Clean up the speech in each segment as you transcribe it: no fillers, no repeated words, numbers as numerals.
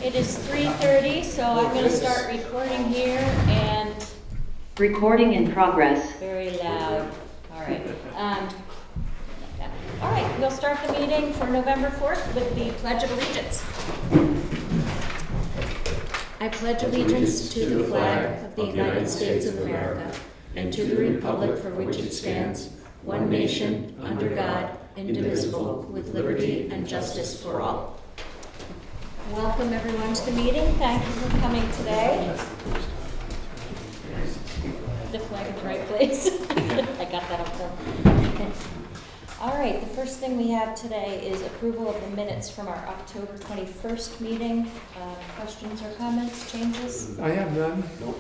It is 3:30, so I'm going to start recording here, and Recording in progress. very loud. All right. All right, we'll start the meeting for November 4th with the Pledge of Allegiance. I pledge allegiance to the flag of the United States of America and to the republic for which it stands, one nation, under God, indivisible, with liberty and justice for all. Welcome everyone to the meeting. Thank you for coming today. The flag in the right place. I got that up there. All right, the first thing we have today is approval of the minutes from our October 21st meeting. Questions or comments, changes? I have none. Nope.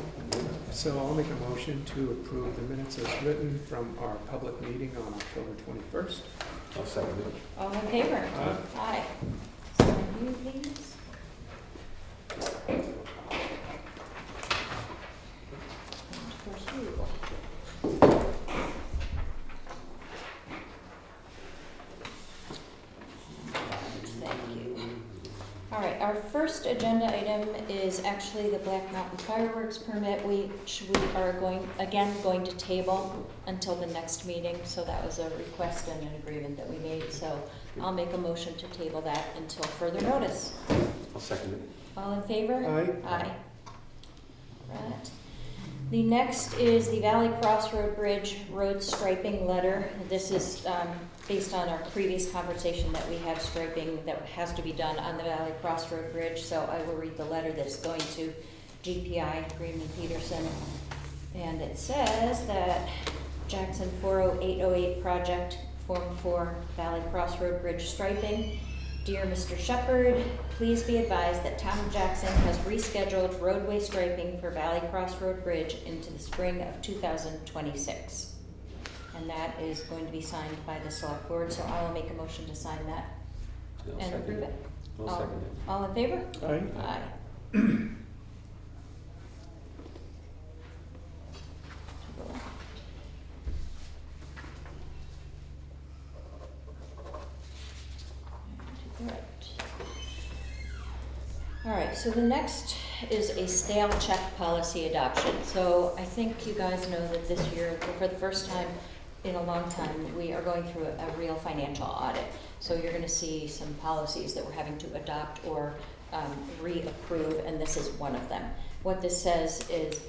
So I'll make a motion to approve the minutes as written from our public meeting on October 21st. I'll second it. All in favor? Aye. Aye. Sign you, please. And first rule. Thank you. All right, our first agenda item is actually the Black Mountain fireworks permit. We are going to table until the next meeting, so that was a request and an agreement that we made. So I'll make a motion to table that until further notice. I'll second it. All in favor? Aye. Aye. Right. The next is the Valley Crossroad Bridge road striping letter. This is based on our previous conversation that we have striping that has to be done on the Valley Crossroad Bridge. So I will read the letter that's going to GPI, Greenman Peterson. And it says that Jackson 40808 project, Form 4 Valley Crossroad Bridge striping. Dear Mr. Shepherd, please be advised that Town of Jackson has rescheduled roadway striping for Valley Crossroad Bridge into the spring of 2026. And that is going to be signed by the select board, so I will make a motion to sign that I'll and second approve it. I'll second it. All in favor? Aye. Aye. All right, so the next is a stale check policy adoption. So I think you guys know that this year, for the first time in a long time, we are going through a real financial audit. So you're going to see some policies that we're having to adopt or reapprove, and this is one of them. What this says is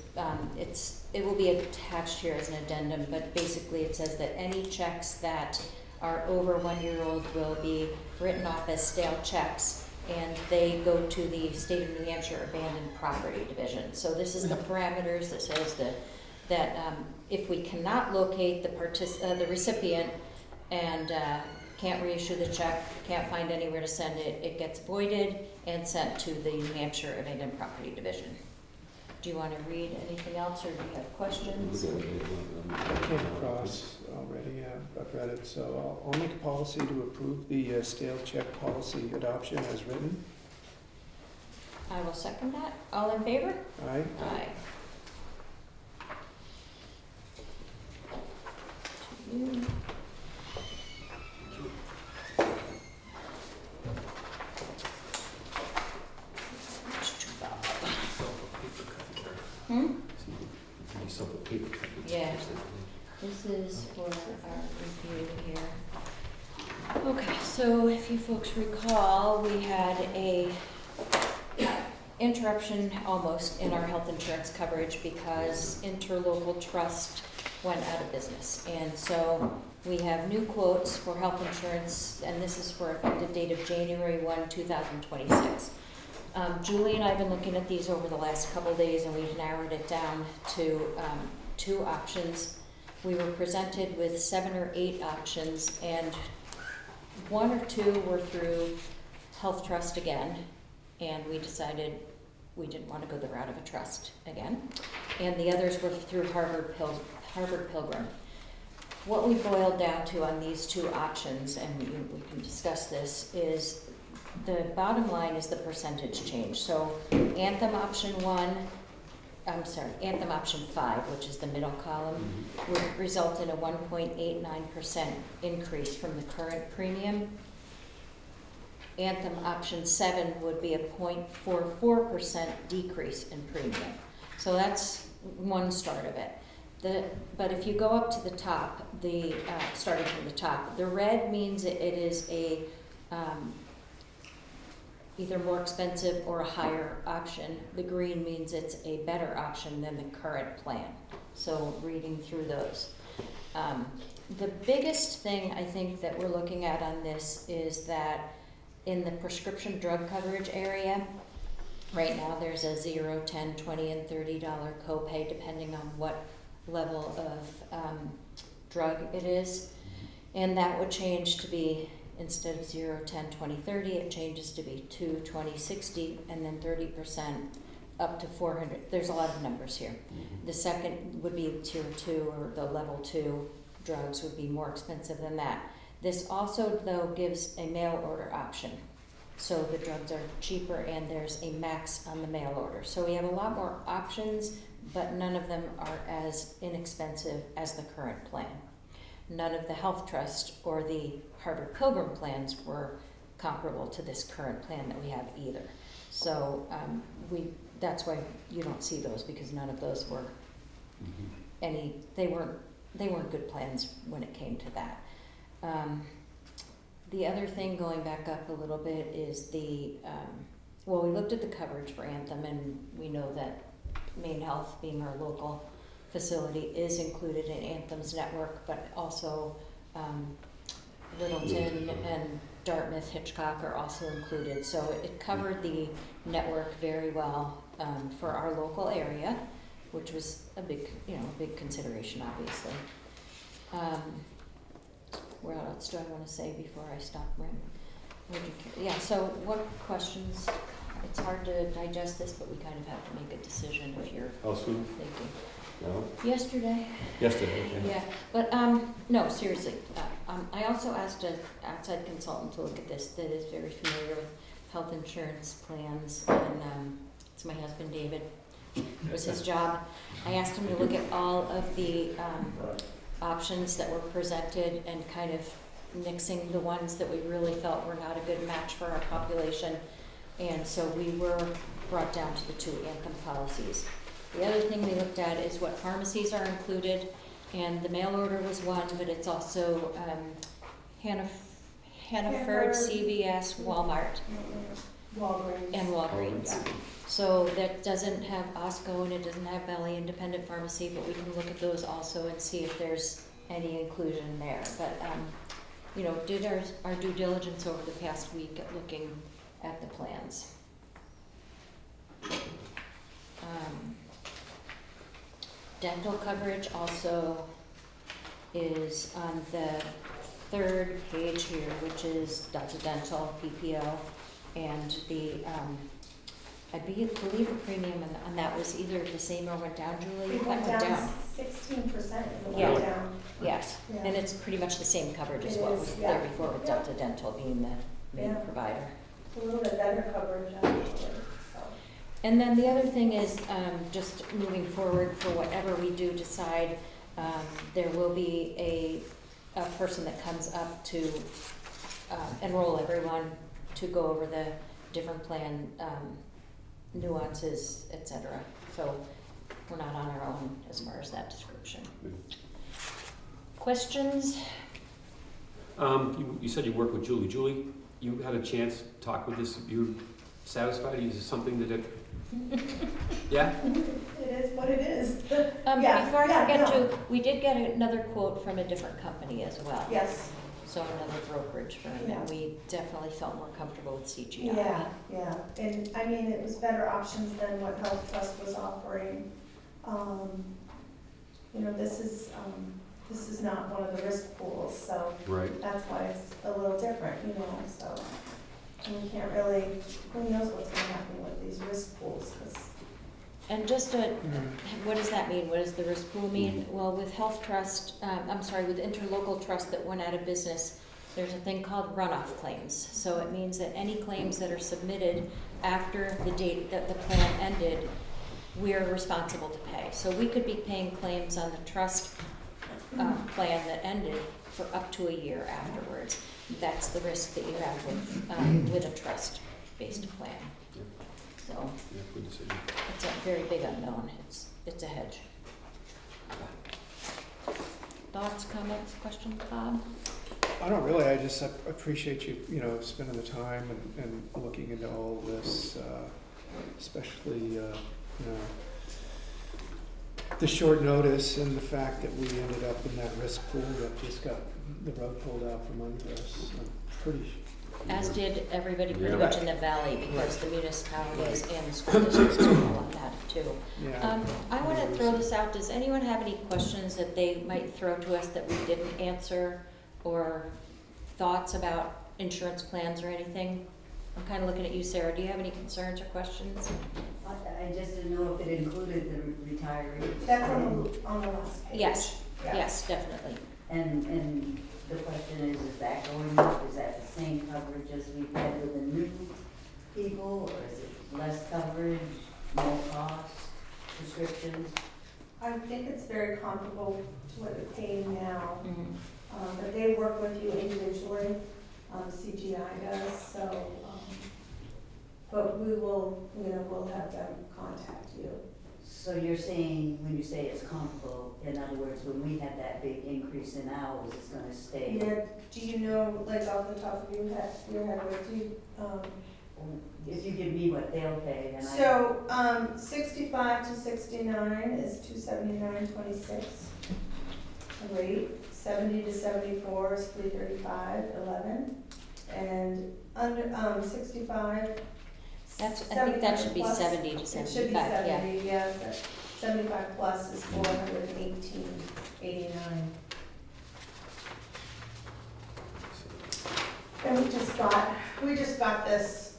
it will be attached here as an addendum, but basically it says that any checks that are over 1 year old will be written off as stale checks, and they go to the State of New Hampshire Abandoned Property Division. So this is the parameters that says that if we cannot locate the recipient and can't reissue the check, can't find anywhere to send it, it gets voided and sent to the New Hampshire Abandoned Property Division. Do you want to read anything else, or do you have questions? I came across already, I've read it, so I'll make a policy to approve the stale check policy adoption as written. I will second that. All in favor? Aye. Aye. To you. Hmm? Yourself a paper cut. Yeah. This is for our review here. Okay, so if you folks recall, we had a interruption almost in our health insurance coverage because Interlocal Trust went out of business. And so we have new quotes for health insurance, and this is for effective date of January 1, 2026. Julie and I have been looking at these over the last couple of days, and we've narrowed it down to 2 options. We were presented with 7 or 8 options, and 1 or 2 were through Health Trust again, and we decided we didn't want to go the route of a trust again. And the others were through Harvard Pilgrim. What we boiled down to on these 2 options, and we can discuss this, is the bottom line is the percentage change. So Anthem option 5, which is the middle column, would result in a 1.89% increase from the current premium. Anthem option 7 would be a 0.44% decrease in premium. So that's one start of it. But if you go up to the top, starting from the top, the red means it is a either more expensive or a higher option. The green means it's a better option than the current plan. So reading through those. The biggest thing I think that we're looking at on this is that in the prescription drug coverage area, right now there's a $0, $10, $20, and $30 copay depending on what level of drug it is. And that would change to be, instead of 0, 10, 20, 30, it changes to be 2, 20, 60, and then 30% up to 400. There's a lot of numbers here. The second would be tier 2, or the level 2 drugs would be more expensive than that. This also, though, gives a mail order option. So the drugs are cheaper and there's a max on the mail order. So we have a lot more options, but none of them are as inexpensive as the current plan. None of the Health Trust or the Harvard Pilgrim plans were comparable to this current plan that we have either. So that's why you don't see those, because none of those were they weren't good plans when it came to that. The other thing, going back up a little bit, is we looked at the coverage for Anthem, and we know that Maine Health, being our local facility, is included in Anthem's network, but also Littleton and Dartmouth, Hitchcock are also included. So it covered the network very well for our local area, which was a big consideration, obviously. What else do I want to say before I stop rambling? Yeah, so what questions? It's hard to digest this, but we kind of have to make a decision if you're How soon? thinking. No? Yesterday. Yesterday, okay. Yeah, but no, seriously. I also asked an outside consultant to look at this that is very familiar with health insurance plans, and it's my husband, David. It was his job. I asked him to look at all of the options that were presented and kind of mixing the ones that we really felt were not a good match for our population. And so we were brought down to the 2 Anthem policies. The other thing we looked at is what pharmacies are included, and the mail order was one, but it's also Hannaford, CVS, Walmart, Walgreens. and Walgreens. So that doesn't have Osco and it doesn't have Valley Independent Pharmacy, but we can look at those also and see if there's any inclusion there. But did our due diligence over the past week at looking at the plans. Dental coverage also is on the 3rd page here, which is Delta Dental, PPO, and the I believe the premium on that was either the same or went down, Julie? It went down 16%. It Yeah. went down. Yes, Yeah. and it's pretty much the same coverage as It what is, was yeah. there before with Delta Dental being the main Yeah. provider. It's a little bit better coverage, actually, so. And then the other thing is, just moving forward, for whatever we do decide, there will be a person that comes up to enroll everyone, to go over the different plan nuances, etc. So we're not on our own as far as that description. Questions? You said you worked with Julie. Julie, you had a chance to talk with this. You satisfied? Is this something that yeah? It is what it is. Yeah, Before I yeah, forget no. to, we did get another quote from a different company as well. Yes, So another brokerage firm, Yeah. and we definitely felt more comfortable with CGI. yeah. And I mean, it was better options than what Health Trust was offering. This is not one of the risk pools, so Right. that's why it's a little different, so. And we can't really, who knows what's gonna happen with these risk pools, 'cause And just what does that mean? What does the risk pool mean? Well, with Health Trust, with Interlocal Trust that went out of business, there's a thing called runoff claims. So it means that any claims that are submitted after the date that the plan ended, we're responsible to pay. So we could be paying claims on the trust plan that ended for up to a year afterwards. That's the risk that you have with a trust-based plan. Yeah. So Yeah, good decision. it's a very big unknown. It's a hedge. Thoughts, comments, questions, Bob? I don't really, I just appreciate you, spending the time and looking into all of this, especially, the short notice and the fact that we ended up in that risk pool that just got the rug pulled out from under us. I'm pretty, As did everybody pretty Yeah. much in the valley, because the municipalities and the school districts are all on that too. yeah. I want to throw this out. Does anyone have any questions that they might throw to us that we didn't answer, or thoughts about insurance plans or anything? I'm kind of looking at you, Sarah. Do you have any concerns or questions? I just didn't know if it included the retirees. That's on the last page. Yes, Yeah. yes, definitely. And the question is that going up? Is that the same coverage as we've had with the new people, or is it less coverage, more cost, prescriptions? I think it's very comparable to what you're paying now, Mhm. but they work with you individually, CGI does, so, but we will, we'll have them contact you. So you're saying, when you say it's comparable, in other words, when we had that big increase in hours, it's gonna stay? Yeah, do you know, like off the top of your head, what do you, If you give me what they'll pay, then I. so, 65 to 69 is $279.26 a rate. 70 to 74 is $335.11, and under 65. I think that should be 75 plus, 70 to It should be 75, yeah. 70, yeah. 75 plus is $418.89. And we just got this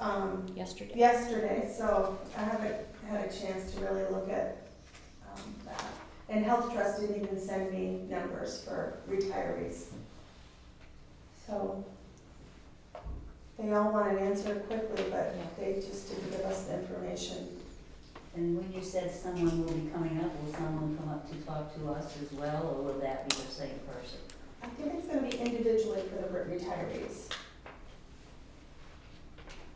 Yesterday. yesterday, so I haven't had a chance to really look at that. And Health Trust didn't even send me numbers for retirees. So they all want an answer quickly, but they just didn't give us the information. And when you said someone will be coming up, will someone come up to talk to us as well, or will that be the same person? I think it's gonna be individually for the retirees.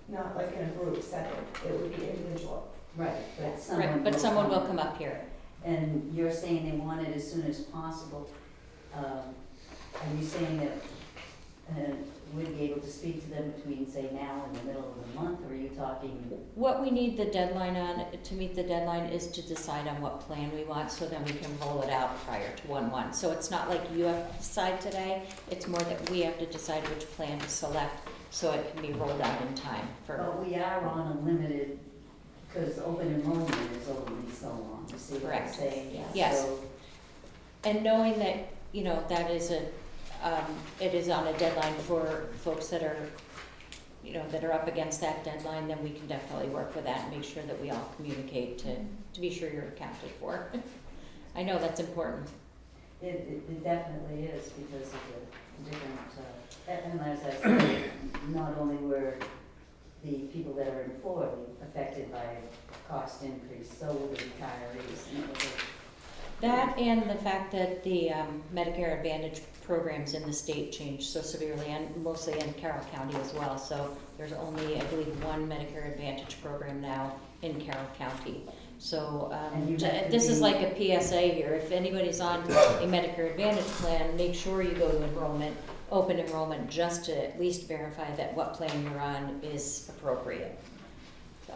Not like in a group setting, it would be individual. Right, but someone. Right, but someone will come up here. And you're saying they want it as soon as possible. Are you saying that we'd be able to speak to them between, say, now and the middle of the month, or are you talking? What we need the deadline on, to meet the deadline, is to decide on what plan we want, so then we can roll it out prior to 1/1. So it's not like you have to decide today, it's more that we have to decide which plan to select, so it can be rolled out in time for. But we are on a limited, because open enrollment is only so long, you see what I'm Correct. saying? Yes. So, And knowing that, that is it is on a deadline for folks that are, that are up against that deadline, then we can definitely work with that and make sure that we all communicate to be sure you're accounted for. I know that's important. it definitely is because of the different, and as I said, not only were the people that are employed affected by cost increase, so were the retirees, and it was That and the fact that the Medicare Advantage programs in the state changed so severely, and mostly in Carroll County as well. So there's only, I believe, one Medicare Advantage program now in Carroll County. So And you have to this is be- like a PSA here. If anybody's on a Medicare Advantage plan, make sure you go to enrollment, open enrollment, just to at least verify that what plan you're on is appropriate. So,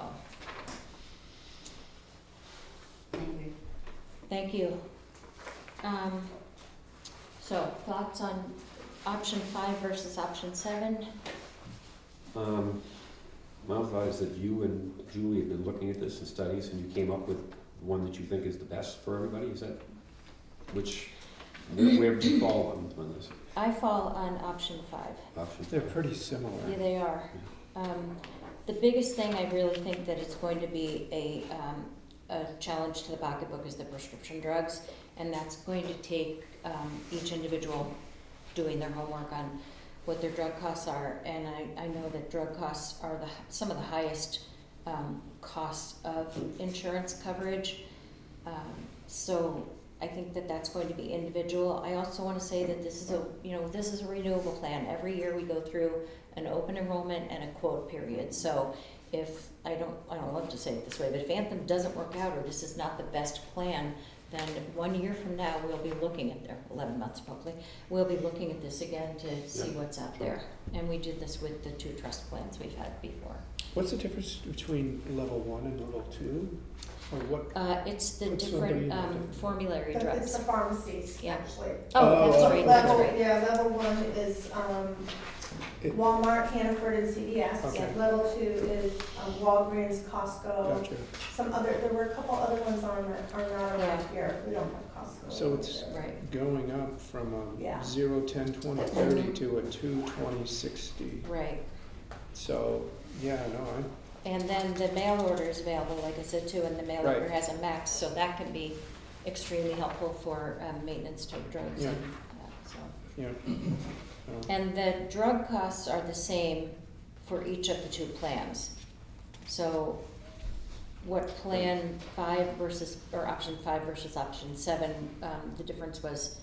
Thank you. thank you. So, thoughts on option 5 versus option 7? My thought is that you and Julie have been looking at this in studies, and you came up with one that you think is the best for everybody, is that, where do you fall on this I fall on option 5. option? They're pretty similar. Yeah, they are. The biggest thing I really think that it's going to be a challenge to the pocketbook is the prescription drugs, and that's going to take each individual doing their homework on what their drug costs are. And I know that drug costs are some of the highest costs of insurance coverage. So I think that that's going to be individual. I also want to say that this is a, this is a renewable plan. Every year we go through an open enrollment and a quote period. So if, I don't love to say it this way, but if Anthem doesn't work out or this is not the best plan, then 1 year from now, we'll be looking at, 11 months probably, we'll be looking at this again to see Yeah. what's out there. And we did this with the 2 trust plans we've had before. What's the difference between level 1 and level 2? Or what? It's the What's different somebody- formulary But drugs. it's the pharmacies, Yeah. actually. Oh, that's right, that's Level, right. yeah, level 1 is It- Walmart, Hannaford, and CVS. Okay. Level 2 is Walgreens, Costco, Gotcha. some other, there were a couple other ones on that are not around here. We don't have Costco. So it's Right, going up from a Yeah. 0, 10, 20, 30 to a 2, 20, 60. right. So, yeah, no, And then the mail order is available, like I said, too, and the mail Right. order has a max, so that can be extremely helpful for maintenance type drugs. Yeah. And, so. yeah. And the drug costs are the same for each of the 2 plans. So what plan 5 versus, or option 5 versus option 7, the difference was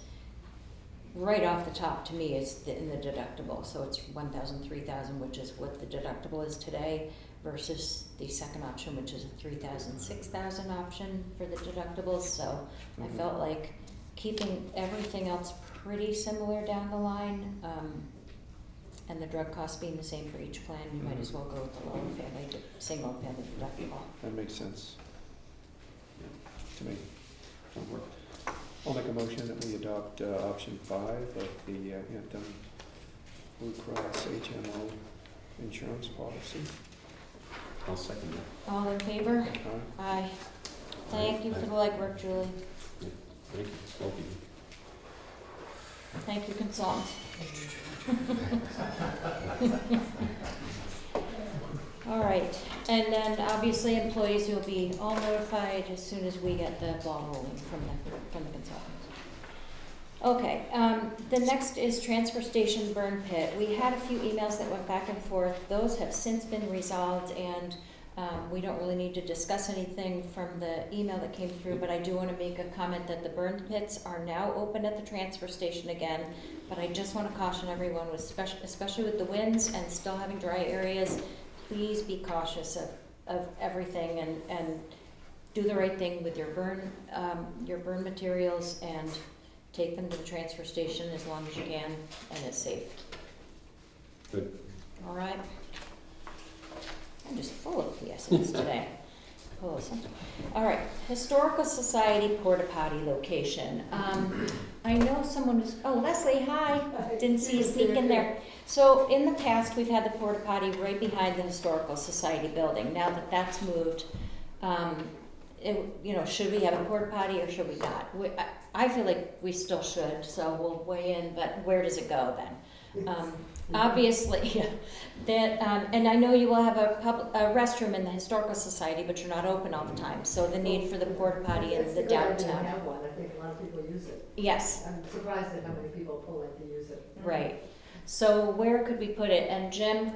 right off the top to me is in the deductible. So it's 1,000, 3,000, which is what the deductible is today, versus the second option, which is a 3,000, 6,000 option for the deductibles. So I Mhm. felt like keeping everything else pretty similar down the line, and the drug costs being the same for each plan, you might as well go with the lower family, single family deductible. That makes sense. To me. I'll make a motion that we adopt option 5 of the Anthem Blue Cross HMO insurance policy. I'll second that. All in favor? Aye. Aye. Thank you for the legwork, Julie. Thank you, both of you. Thank you, consultant. All right, and then obviously employees will be all notified as soon as we get the ball rolling from the consultant. Okay, the next is transfer station burn pit. We had a few emails that went back and forth. Those have since been resolved, and we don't really need to discuss anything from the email that came through, but I do want to make a comment that the burn pits are now open at the transfer station again. But I just want to caution everyone, especially with the winds and still having dry areas, please be cautious of everything and do the right thing with your burn materials and take them to the transfer station as long as you can and it's safe. Good. All right? I'm just full of PSAs today. Full of something. All right, Historical Society Porta Potty location. I know someone who's, oh, Leslie, hi. Didn't see you sneak in there. So in the past, we've had the porta potty right behind the Historical Society building. Now that that's moved, should we have a porta potty or should we not? I feel like we still should, so we'll weigh in, but where does it go then? Obviously, and I know you will have a restroom in the Historical Society, but you're not open all the time. So the need for the porta potty in the I downtown. have one, I think a lot of people use it. Yes, I'm surprised at how many people pull in to use it. right. So where could we put it? And Jim,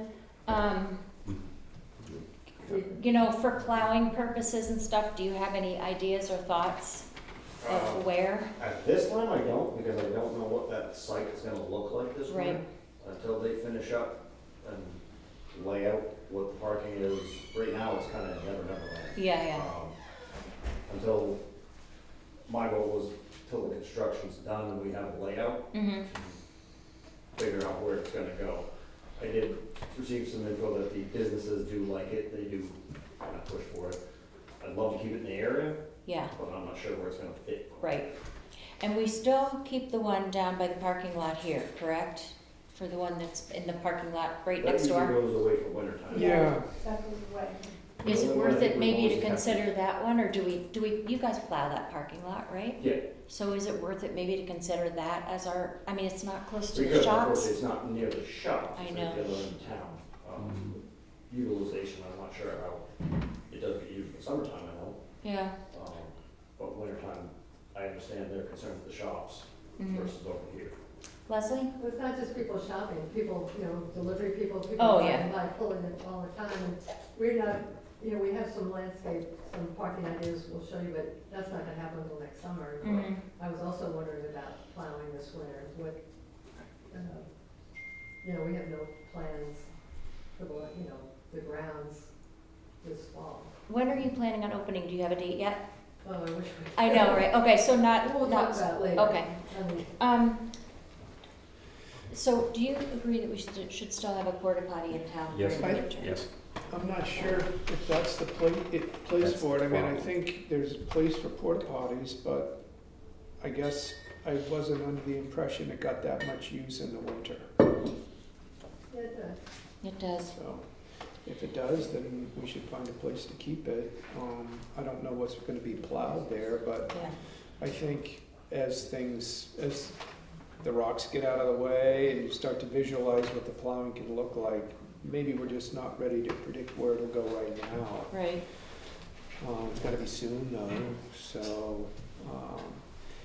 for plowing purposes and stuff, do you have any ideas or thoughts of where? At this time, I don't, because I don't know what that site is gonna look like this Right. winter. Until they finish up and lay out what the parking is. Right now, it's kinda never land. Yeah. Until, my goal was till the construction's done and we have a layout, Mm-hmm. figure out where it's gonna go. I did receive some info that the businesses do like it, they do kind of push for it. I'd love to keep it in the area, Yeah, but I'm not sure where it's gonna fit. right. And we still keep the one down by the parking lot here, correct? For the one that's in the parking lot right next door? That usually goes away for winter time. Yeah, That goes away. Is it The only one I worth think it we maybe to always have consider that one, or do we, you guys plow that parking lot, right? Yeah, So is it worth it maybe to consider that as it's not close to the because of course shops? it's not near the shops, I it's know. at the other end of town. Utilization, I'm not sure how, it does get used in the summertime, I know, Yeah. but wintertime, I understand their concern with the shops Mhm. versus over here. Leslie? But it's not just people shopping, people, delivery people, people Oh, buying yeah. by pulling it all the time. And we're not, you know, we have some landscape, some parking ideas we'll show you, but that's not gonna happen until next summer. Mhm. I was also wondering about plowing this winter, what, you know, we have no plans for the, you know, the grounds this fall. When are you planning on opening? Do you have a date yet? Oh, I wish we. I know, right? Okay, so not, We'll talk about it later. okay. I mean, So do you agree that we should still have a porta potty in town Yes. during the winter? Yes. I'm not sure if that's the place That's for it. I mean, I the problem. think there's a place for porta potties, but I guess I wasn't under the impression it got that much use in the winter. yeah, it does. It does. So if it does, then we should find a place to keep it. I don't know what's gonna be plowed there, but Yeah. I think as the rocks get out of the way and you start to visualize what the plowing can look like, maybe we're just not ready to predict where it'll go right now. Right. It's gotta be soon though, so,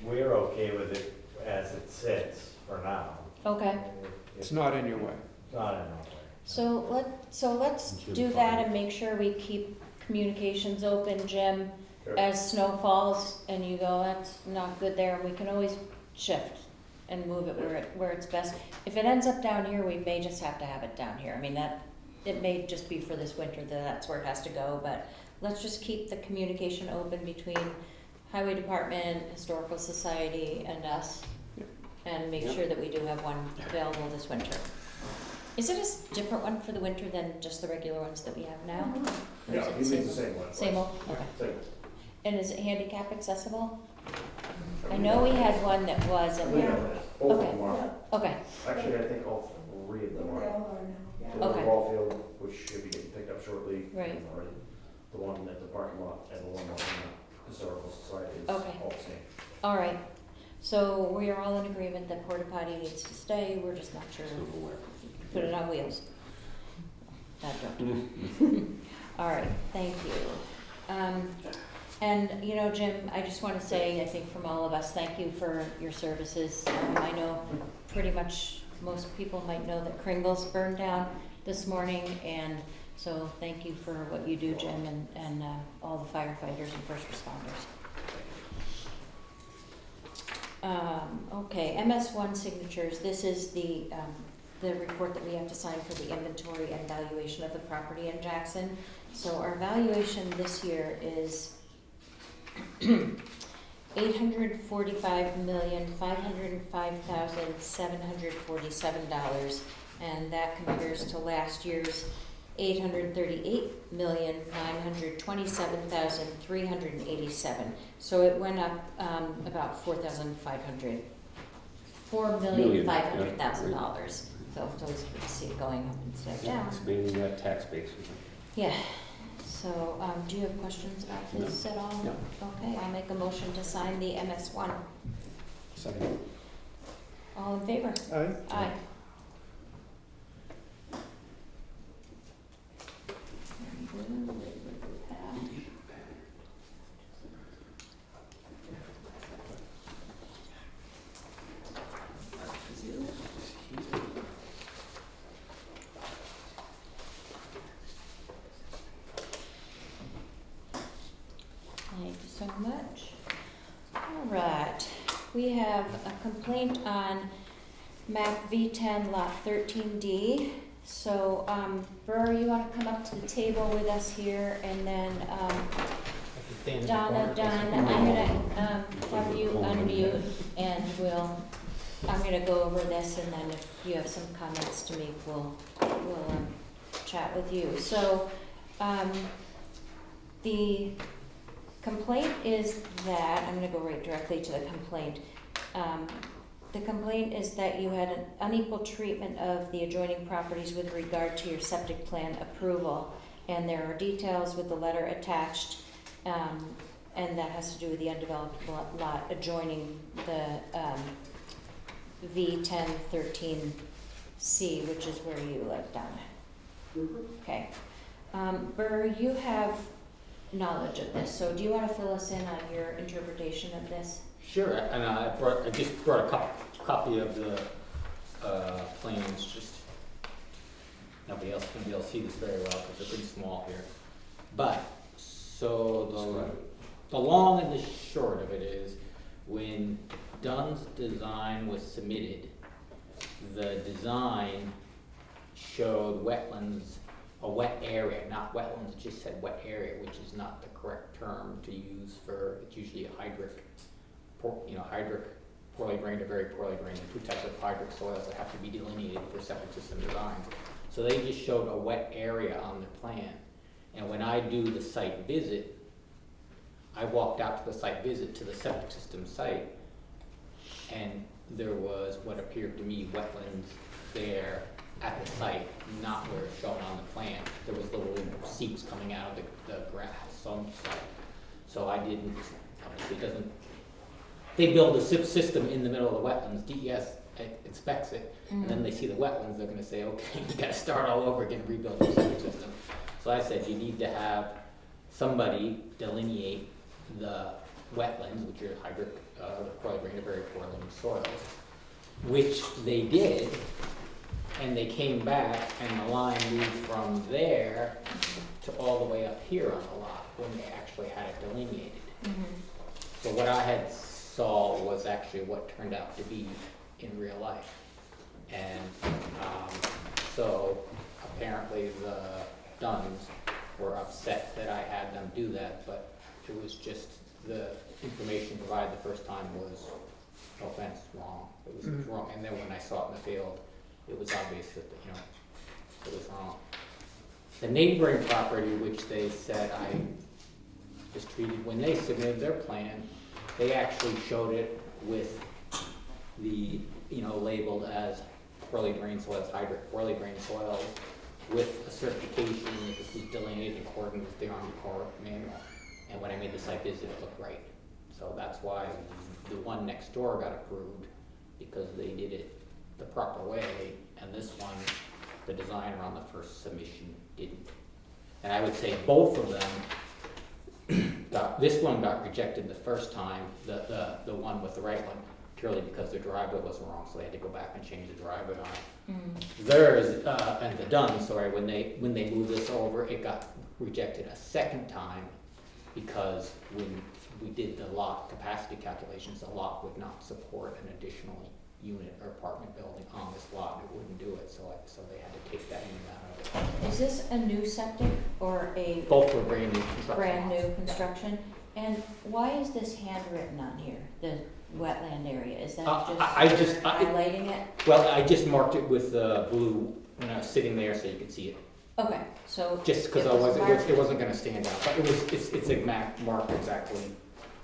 We're okay with it as it sits for now. Okay. it's not in your way. It's not in our way. So let's do that and make sure we keep communications open, Jim, Sure. as snow falls and you go, that's not good there, we can always shift and move it where it's best. If it ends up down here, we may just have to have it down here. I mean, it may just be for this winter that that's where it has to go, but let's just keep the communication open between Highway Department, Historical Society, and us, Yep. and make Yep. sure that we do have one available this winter. Is it a different one for the winter than just the regular ones that we have now? Or is Yeah, it he leaves the same one. Same old, okay. Same. And is it handicap accessible? I know we had one that was, and We we, know that. Both of them are. okay, Actually, I think all three of They them all are. are now, yeah. The one Okay. at Wallfield, which should be getting picked up shortly. Right. Already. The one at the parking lot and the one on the Historical Society is Okay. all the same. all right. So we are all in agreement that porta potty needs to stay, we're just not sure, put it on wheels. That joke. All right, thank you. And, you know, Jim, I just want to say, I think from all of us, thank you for your services. I know pretty much most people might know that Kringle's burned down this morning, and so thank you for what you do, Jim, and all the firefighters and first responders. Okay, MS1 signatures, this is the report that we have to sign for the inventory and valuation of the property in Jackson. So our valuation this year is $845,505,747, and that compares to last year's $838,927,387. So it went up about $4,500. $4,500,000. So it's always good to see it going up instead of down. Expanding that tax base. Yeah. So, do you have questions about this at all? No. Okay, I'll make a motion to sign the MS1. Second. All in favor? Aye? Aye. Very good. Thank you so much. All right, we have a complaint on map V10 lot 13D. So, Burr, you want to come up to the table with us here, and then, Donna, I'm gonna, have you unmute, and I'm gonna go over this, and then if you have some comments to make, we'll chat with you. So, the complaint is that, I'm gonna go right directly to the complaint. The complaint is that you had an unequal treatment of the adjoining properties with regard to your septic plan approval. And there are details with the letter attached, and that has to do with the undeveloped lot adjoining the V1013C, which is where you live down. Okay. Burr, you have knowledge of this, so do you want to fill us in on your interpretation of this? Sure, and I just brought a copy of the plans, just nobody else can be able to see this very well because they're pretty small here. But, so Describe it. the long and the short of it is, when Dunn's design was submitted, the design showed wetlands, a wet area, not wetlands, it just said wet area, which is not the correct term to use for, it's usually a hydric, hydric, poorly drained or very poorly drained, two types of hydric soils that have to be delineated for septic system designs. So they just showed a wet area on the plan. And when I do the site visit, I walked out to the site visit to the septic system site, and there was what appeared to me wetlands there at the site, not where it's shown on the plan. There was little seeps coming out of the grass on the site. So I didn't, obviously it doesn't, they build a SIP system in the middle of the wetlands, DES inspects it, and then they see the wetlands, they're gonna say, okay, you gotta start all over again, rebuild your septic system. So I said, you need to have somebody delineate the wetlands, which are hydric, poorly drained, very poorly soils, which they did, and they came back, and the line moved from there to all the way up here on the lot, when they actually had it delineated. So what I had saw was actually what turned out to be in real life. And so apparently the Dunns were upset that I had them do that, but it was just the information provided the first time was, no offense, wrong. It was wrong. And then when I saw it in the field, it was obvious that, it was wrong. The neighboring property, which they said I was treated, when they submitted their plan, they actually showed it with the, labeled as poorly drained soils, hydric poorly drained soils, with a certification that this was delineated according with the Army Corps manual. And when I made the site visit, it looked right. So that's why the one next door got approved, because they did it the proper way, and this one, the designer on the first submission didn't. And I would say both of them this one got rejected the first time, the one with the right one, purely because the driveway was wrong, so they had to go back and change the driveway on it. Theirs, and the Dunn, when they moved this over, it got rejected a second time, because when we did the lot capacity calculations, the lot would not support an additional unit or apartment building on this lot. It wouldn't do it, so they had to take that unit out of it. Is this a new septic or a Both were brand new construction. brand new construction? And why is this handwritten on here, the wetland area? Is that just highlighting it? Well, I just marked it with blue when I was sitting there, so you could see it. Okay, so. Just because it wasn't going to stand out, but it's marked exactly.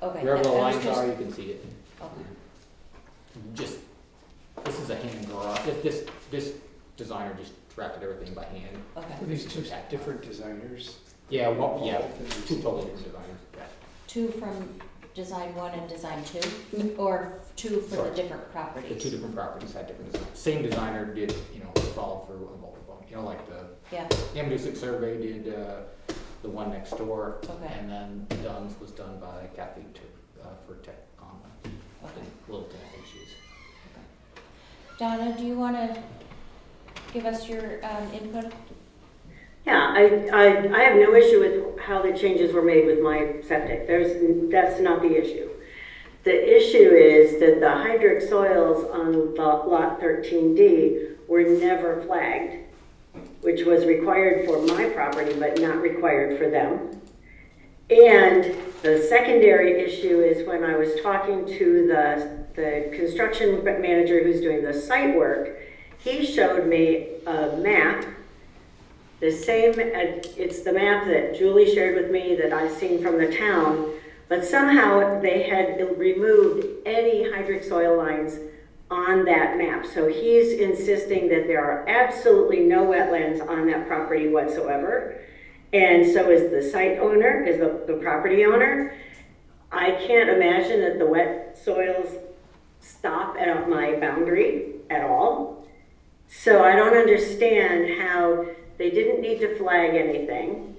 Okay. Wherever the I was lines just- are, you can see it. Okay. Just, this is a hand draw. This designer just drafted everything by hand. Okay. Were these two different designers? Yeah, two totally different designers. Yeah. Two from design one and design two, or two for the Sorry. different The properties? two different properties had different designs. Same designer did, followed through on both of them. Like the Yeah, Amnesic survey did the one next door, Okay. and then Dunn's was done by Kathy for tech on okay. little tech issues. Donna, do you want to give us your input? Yeah, I have no issue with how the changes were made with my septic. That's not the issue. The issue is that the hydric soils on the lot 13D were never flagged, which was required for my property, but not required for them. And the secondary issue is when I was talking to the construction manager who's doing the site work, he showed me a map, the same, it's the map that Julie shared with me that I've seen from the town, but somehow they had removed any hydric soil lines on that map. So he's insisting that there are absolutely no wetlands on that property whatsoever. And so is the site owner, is the property owner. I can't imagine that the wet soils stop at my boundary at all. So I don't understand how they didn't need to flag anything.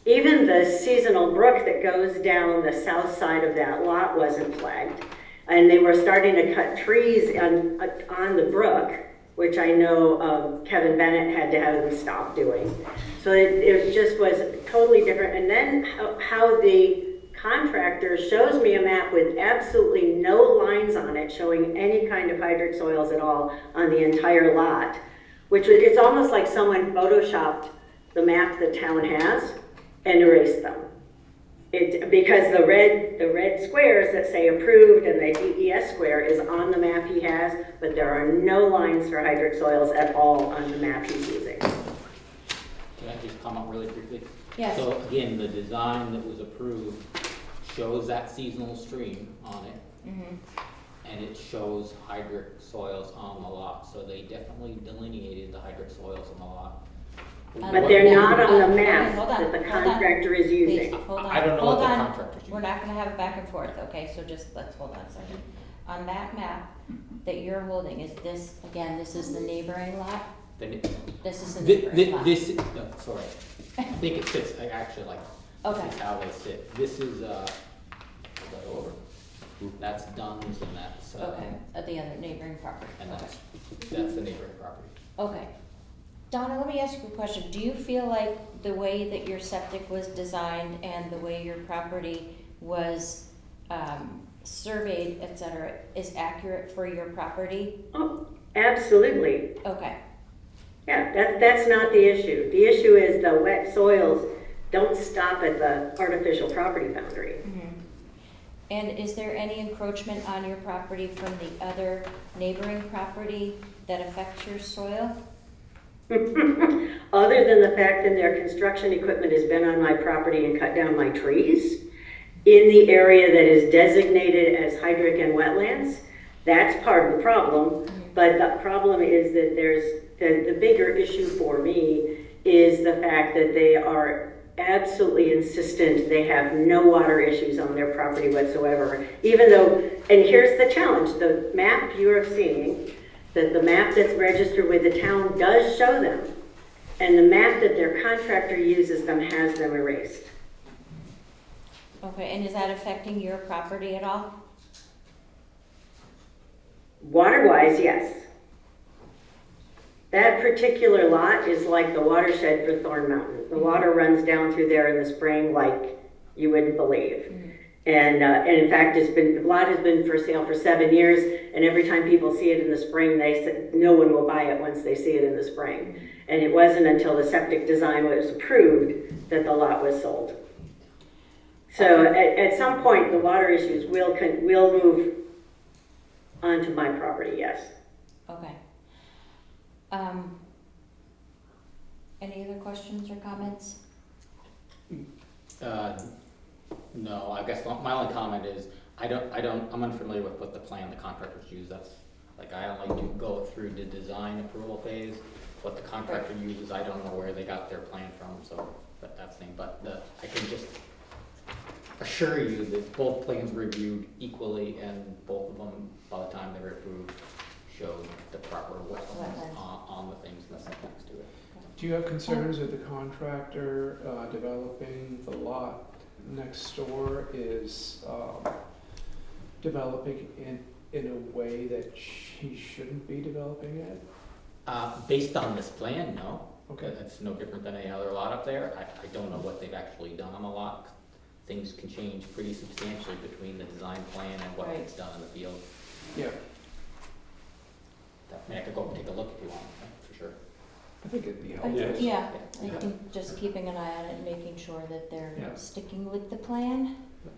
Even the seasonal brook that goes down the south side of that lot wasn't flagged. And they were starting to cut trees on the brook, which I know Kevin Bennett had to have them stop doing. So it just was totally different. And then how the contractor shows me a map with absolutely no lines on it showing any kind of hydric soils at all on the entire lot, it's almost like someone photoshopped the map the town has and erased them. Because the red squares that say approved and the DES square is on the map he has, but there are no lines for hydric soils at all on the map he's using. Can I just comment really quickly? Yes. So again, the design that was approved shows that seasonal stream on it, Mhm. and it shows hydric soils on the lot, so they definitely delineated the hydric soils on the lot. But they're not on the Okay, map hold on, that the hold on. contractor is Please, using. hold on. I don't know hold what the on. contractor's using. We're not gonna have it back and forth, okay, so just, let's hold on a second. On that map that you're holding, is this, again, this is the neighboring lot? Then it, This is the thi- neighboring thi- lot? this, no, sorry, I think it fits, I actually like, Okay. this is how they sit. This is, is that over? That's Dunn's and that's, Okay, at the other neighboring property. and Okay. that's the neighboring property. Okay. Donna, let me ask you a question. Do you feel like the way that your septic was designed and the way your property was surveyed, et cetera, is accurate for your property? Oh, absolutely. Okay. Yeah, that's not the issue. The issue is the wet soils don't stop at the artificial property boundary. Mhm. And is there any encroachment on your property from the other neighboring property that affects your soil? Other than the fact that their construction equipment has been on my property and cut down my trees in the area that is designated as hydric and wetlands, that's part of the problem. But the problem is that the bigger issue for me is the fact that they are absolutely insistent they have no water issues on their property whatsoever. Even though, and here's the challenge, the map you are seeing, that the map that's registered with the town does show them, and the map that their contractor uses them has them erased. Okay, and is that affecting your property at all? Water-wise, yes. That particular lot is like the watershed for Thorn Mountain. The water runs down through there in the spring like you wouldn't believe. And in fact, the lot has been for sale for 7 years, and every time people see it in the spring, they say no one will buy it once they see it in the spring. And it wasn't until the septic design was approved that the lot was sold. So at some point, the water issues will move onto my property, yes. Okay. Any other questions or comments? No, I guess my only comment is, I'm unfamiliar with what the plan the contractors use, that's, like, I only do go through the design approval phase. What the contractor uses, I don't know where they got their plan from, so, that's the thing, but I can just assure you that both plans were reviewed equally, and both of them, by the time they were approved, showed the proper wetlands on the things and the setbacks to it. Do you have concerns that the contractor developing the lot next door is developing in a way that he shouldn't be developing it? Based on this plan, no. Okay. It's no different than any other lot up there. I don't know what they've actually done on the lot. Things can change pretty substantially between the design plan and what gets done in the field. Yeah, I mean, I could go and take a look if you want, for sure. I think it'd be I helpful. think- Yeah, I Yeah. think just keeping an eye on it and making sure that they're Yeah. sticking with the plan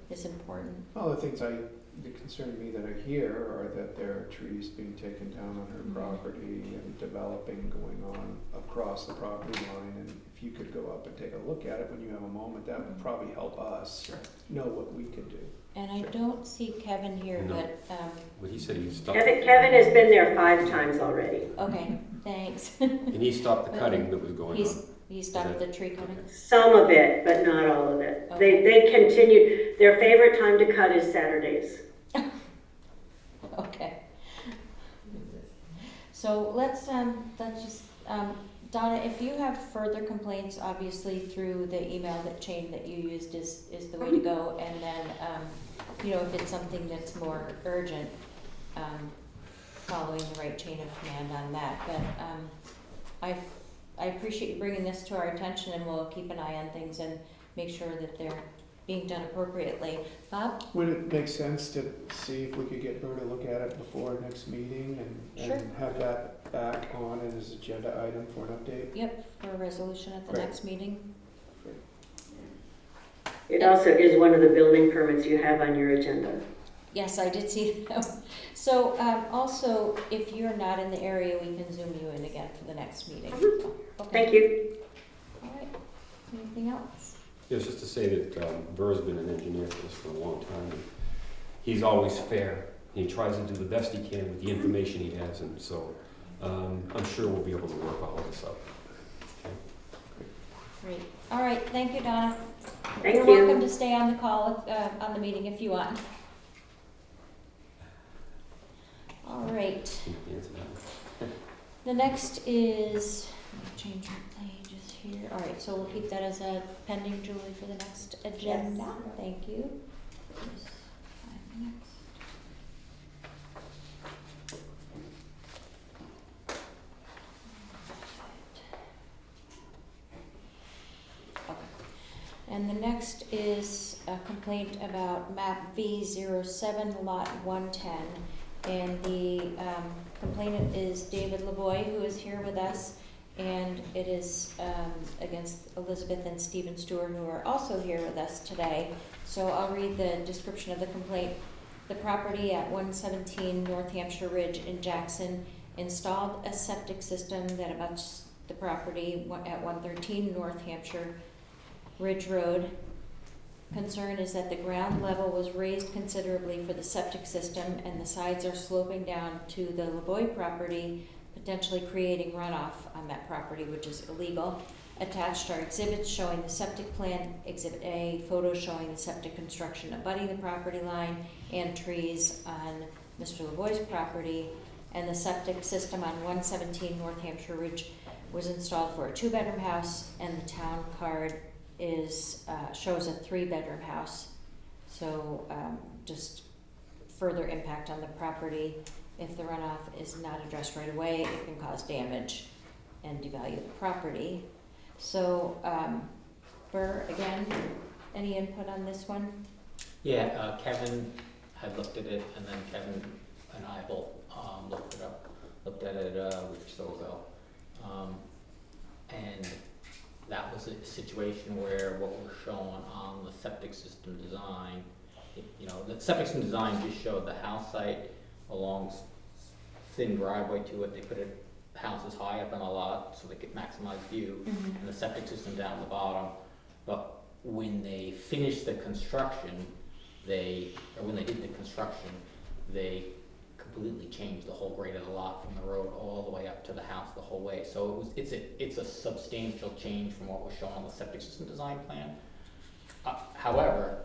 is important. All the things that concern me that I hear are that there are trees being taken down on her property and developing going on across the property line. And if you could go up and take a look at it when you have a moment, that would probably help us know what we could do. And I Sure. don't see Kevin here, No. but, But he said he stopped, Kevin has been there 5 times already. okay, thanks. and he stopped the cutting that was going on. He stopped the tree cutting? Some of it, but not all of it. They continue, their favorite time to cut is Saturdays. Okay. So let's just, Donna, if you have further complaints, obviously through the email chain that you used is the way to go. And then, if it's something that's more urgent, following the right chain of command on that, but, I appreciate you bringing this to our attention, and we'll keep an eye on things and make sure that they're being done appropriately. Bob? Would it make sense to see if we could get Bert to look at it before our next meeting Sure. and have that back on as agenda item for an update? Yep, for a resolution at the Great. next meeting. It also is one of the building permits you have on your agenda. Yes, I did see that. So, also, if you're not in the area, we can Zoom you in again for the next meeting. So, okay. Thank you. All right, anything else? Yeah, it's just to say that Burr's been an engineer for this for a long time. And he's always fair. He tries to do the best he can with the information he has, and so I'm sure we'll be able to work all of this out. Okay. Great. All right, thank you, Donna. Thank You're you. welcome to stay on the call, on the meeting if you want. All right, Answer that. the next is, let me change my pages here. All right, so we'll keep that as a pending, Julie, for the next agenda. Yes. Thank you. Just 5 minutes. Okay. And the next is a complaint about map V07, lot 110. And the complainant is David Lavoy, who is here with us. And it is against Elizabeth and Stephen Stewart, who are also here with us today. So I'll read the description of the complaint. The property at 117 North Hampshire Ridge in Jackson installed a septic system that abuts the property at 113 North Hampshire Ridge Road. Concern is that the ground level was raised considerably for the septic system, and the sides are sloping down to the Lavoy property, potentially creating runoff on that property, which is illegal. Attached are exhibits showing the septic plan, Exhibit A, photos showing the septic construction abutting the property line, and trees on Mr. Lavoy's property. And the septic system on 117 North Hampshire Ridge was installed for a 2-bedroom house, and the town card is shows a 3-bedroom house. So just further impact on the property. If the runoff is not addressed right away, it can cause damage and devalue the property. So, Burr, again, any input on this one? Yeah, Kevin had looked at it, and then Kevin and I both looked at it a week or so ago. And that was a situation where what was shown on the septic system design, the septic system design just showed the house site along thin driveway to it. They put houses high up on a lot so they could maximize view, and the septic system down the bottom. But when they finished the construction, when they did the construction, they completely changed the whole grade of the lot from the road all the way up to the house the whole way. So it's a substantial change from what was shown on the septic system design plan. However,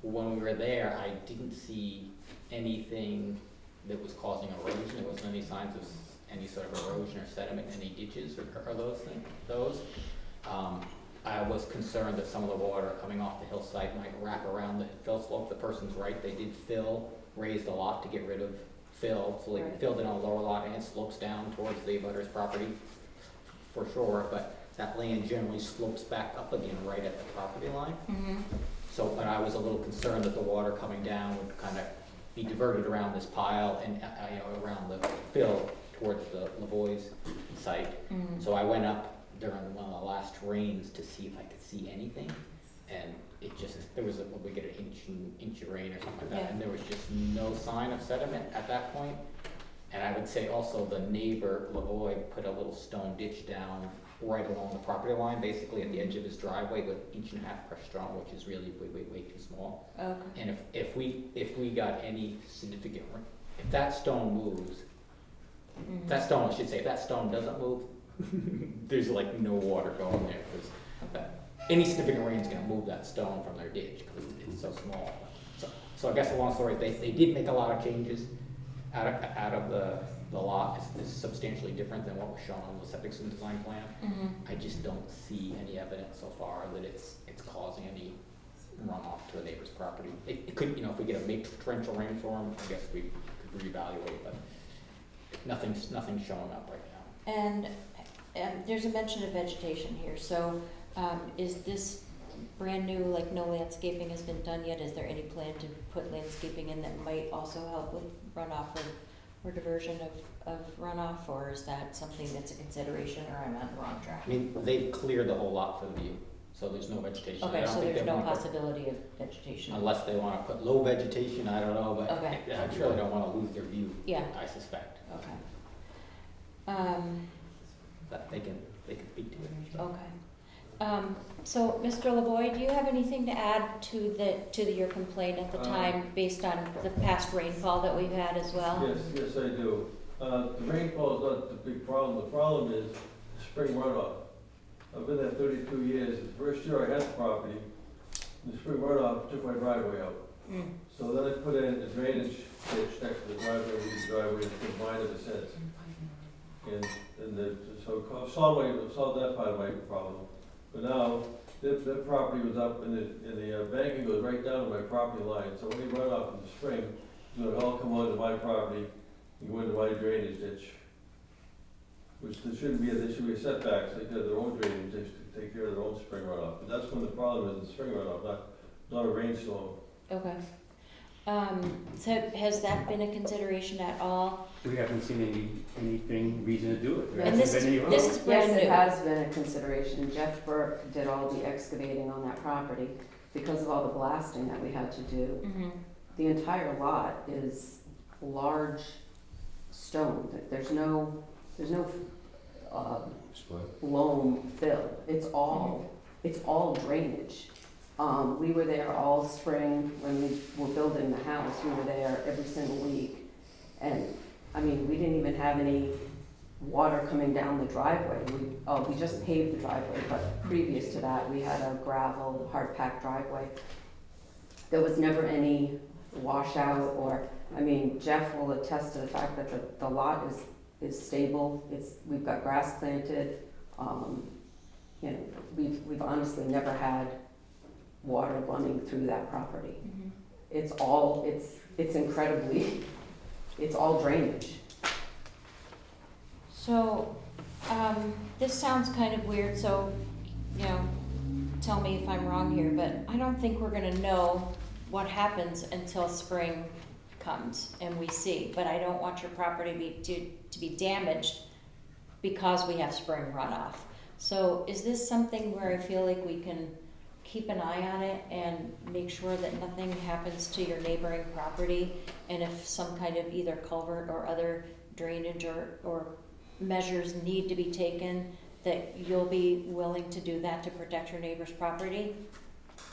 when we were there, I didn't see anything that was causing erosion. There wasn't any signs of any sort of erosion or sediment in any ditches or those things. I was concerned that some of the water coming off the hillside might wrap around the fill slope. The person's right, they did raise the lot to get rid of fill, so they filled in on the lower lot and it slopes down towards the abutter's property for sure, but that land generally slopes back up again right at the property line. So, but I was a little concerned that the water coming down would kind of be diverted around this pile and around the fill towards the Lavoy's site. So I went up during one of the last rains to see if I could see anything, and there was we get an inch of rain or something like that, and there was just no sign of sediment at that point. And I would say also the neighbor, Lavoy, put a little stone ditch down right along the property line, basically at the edge of his driveway, with 1.5 inch crushed stone, which is really way too small. Okay. And if we got any significant rain, if that stone moves, if that stone doesn't move, there's like no water going there, because any significant rain is going to move that stone from their ditch because it's so small. So I guess the long story is they did make a lot of changes out of the lot. Is substantially different than what was shown on the septic system design plan. I just don't see any evidence so far that it's causing any runoff to a neighbor's property. It could, if we get a big torrential rainstorm, I guess we could reevaluate, but nothing's showing up right now. And there's a mention of vegetation here, so, is this brand new, like no landscaping has been done yet? Is there any plan to put landscaping in that might also help with runoff or diversion of runoff, or is that something that's a consideration, or I'm on the wrong track? I mean, they've cleared the whole lot for the view, so there's no vegetation. I Okay, don't so think there's they no wanna put- possibility of vegetation? Unless they wanna put low vegetation, I don't know, but Okay. I'm sure they don't wanna lose their view, Yeah, I suspect. okay. But they can speak to it. so. Okay. So, Mr. Lavoy, do you have anything to add to your complaint at the time, based on the past rainfall that we've had as well? Yes, I do. The rainfall is not the big problem. The problem is spring runoff. I've been there 32 years. The first year I had the property, the spring runoff took my driveway out. Mm. So then I put in a drainage ditch next to the driveway, and the driveway has been mine ever since. So solved that part of my problem. But now, that property was up, and the banking goes right down to my property line. So any runoff in the spring is gonna all come onto my property and go into my drainage ditch. Which there shouldn't be, there should be setbacks, they got their own drainage ditch to take care of their own spring runoff. But that's when the problem is, the spring runoff, not a rainstorm. Okay. So has that been a consideration at all? We haven't seen anything, reason to do it. There And hasn't this is, been any this runoff. is brand Yes, it new. has been a consideration. Jeff Burke did all the excavating on that property because of all the blasting that we had to do. Mhm. The entire lot is large stone. There's no loam fill. It's all drainage. We were there all spring when we were building the house. We were there every single week. And, I mean, we didn't even have any water coming down the driveway. We just paved the driveway, but previous to that, we had a gravel, hard-packed driveway. There was never any washout or, I mean, Jeff will attest to the fact that the lot is stable. We've got grass planted. You know, we've honestly never had water running through that property. Mhm. It's incredibly, it's all drainage. So, this sounds kind of weird, so, you know, tell me if I'm wrong here, but I don't think we're gonna know what happens until spring comes and we see. But I don't want your property to be damaged because we have spring runoff. So is this something where I feel like we can keep an eye on it and make sure that nothing happens to your neighboring property? And if some kind of either culvert or other drainage or measures need to be taken, that you'll be willing to do that to protect your neighbor's property?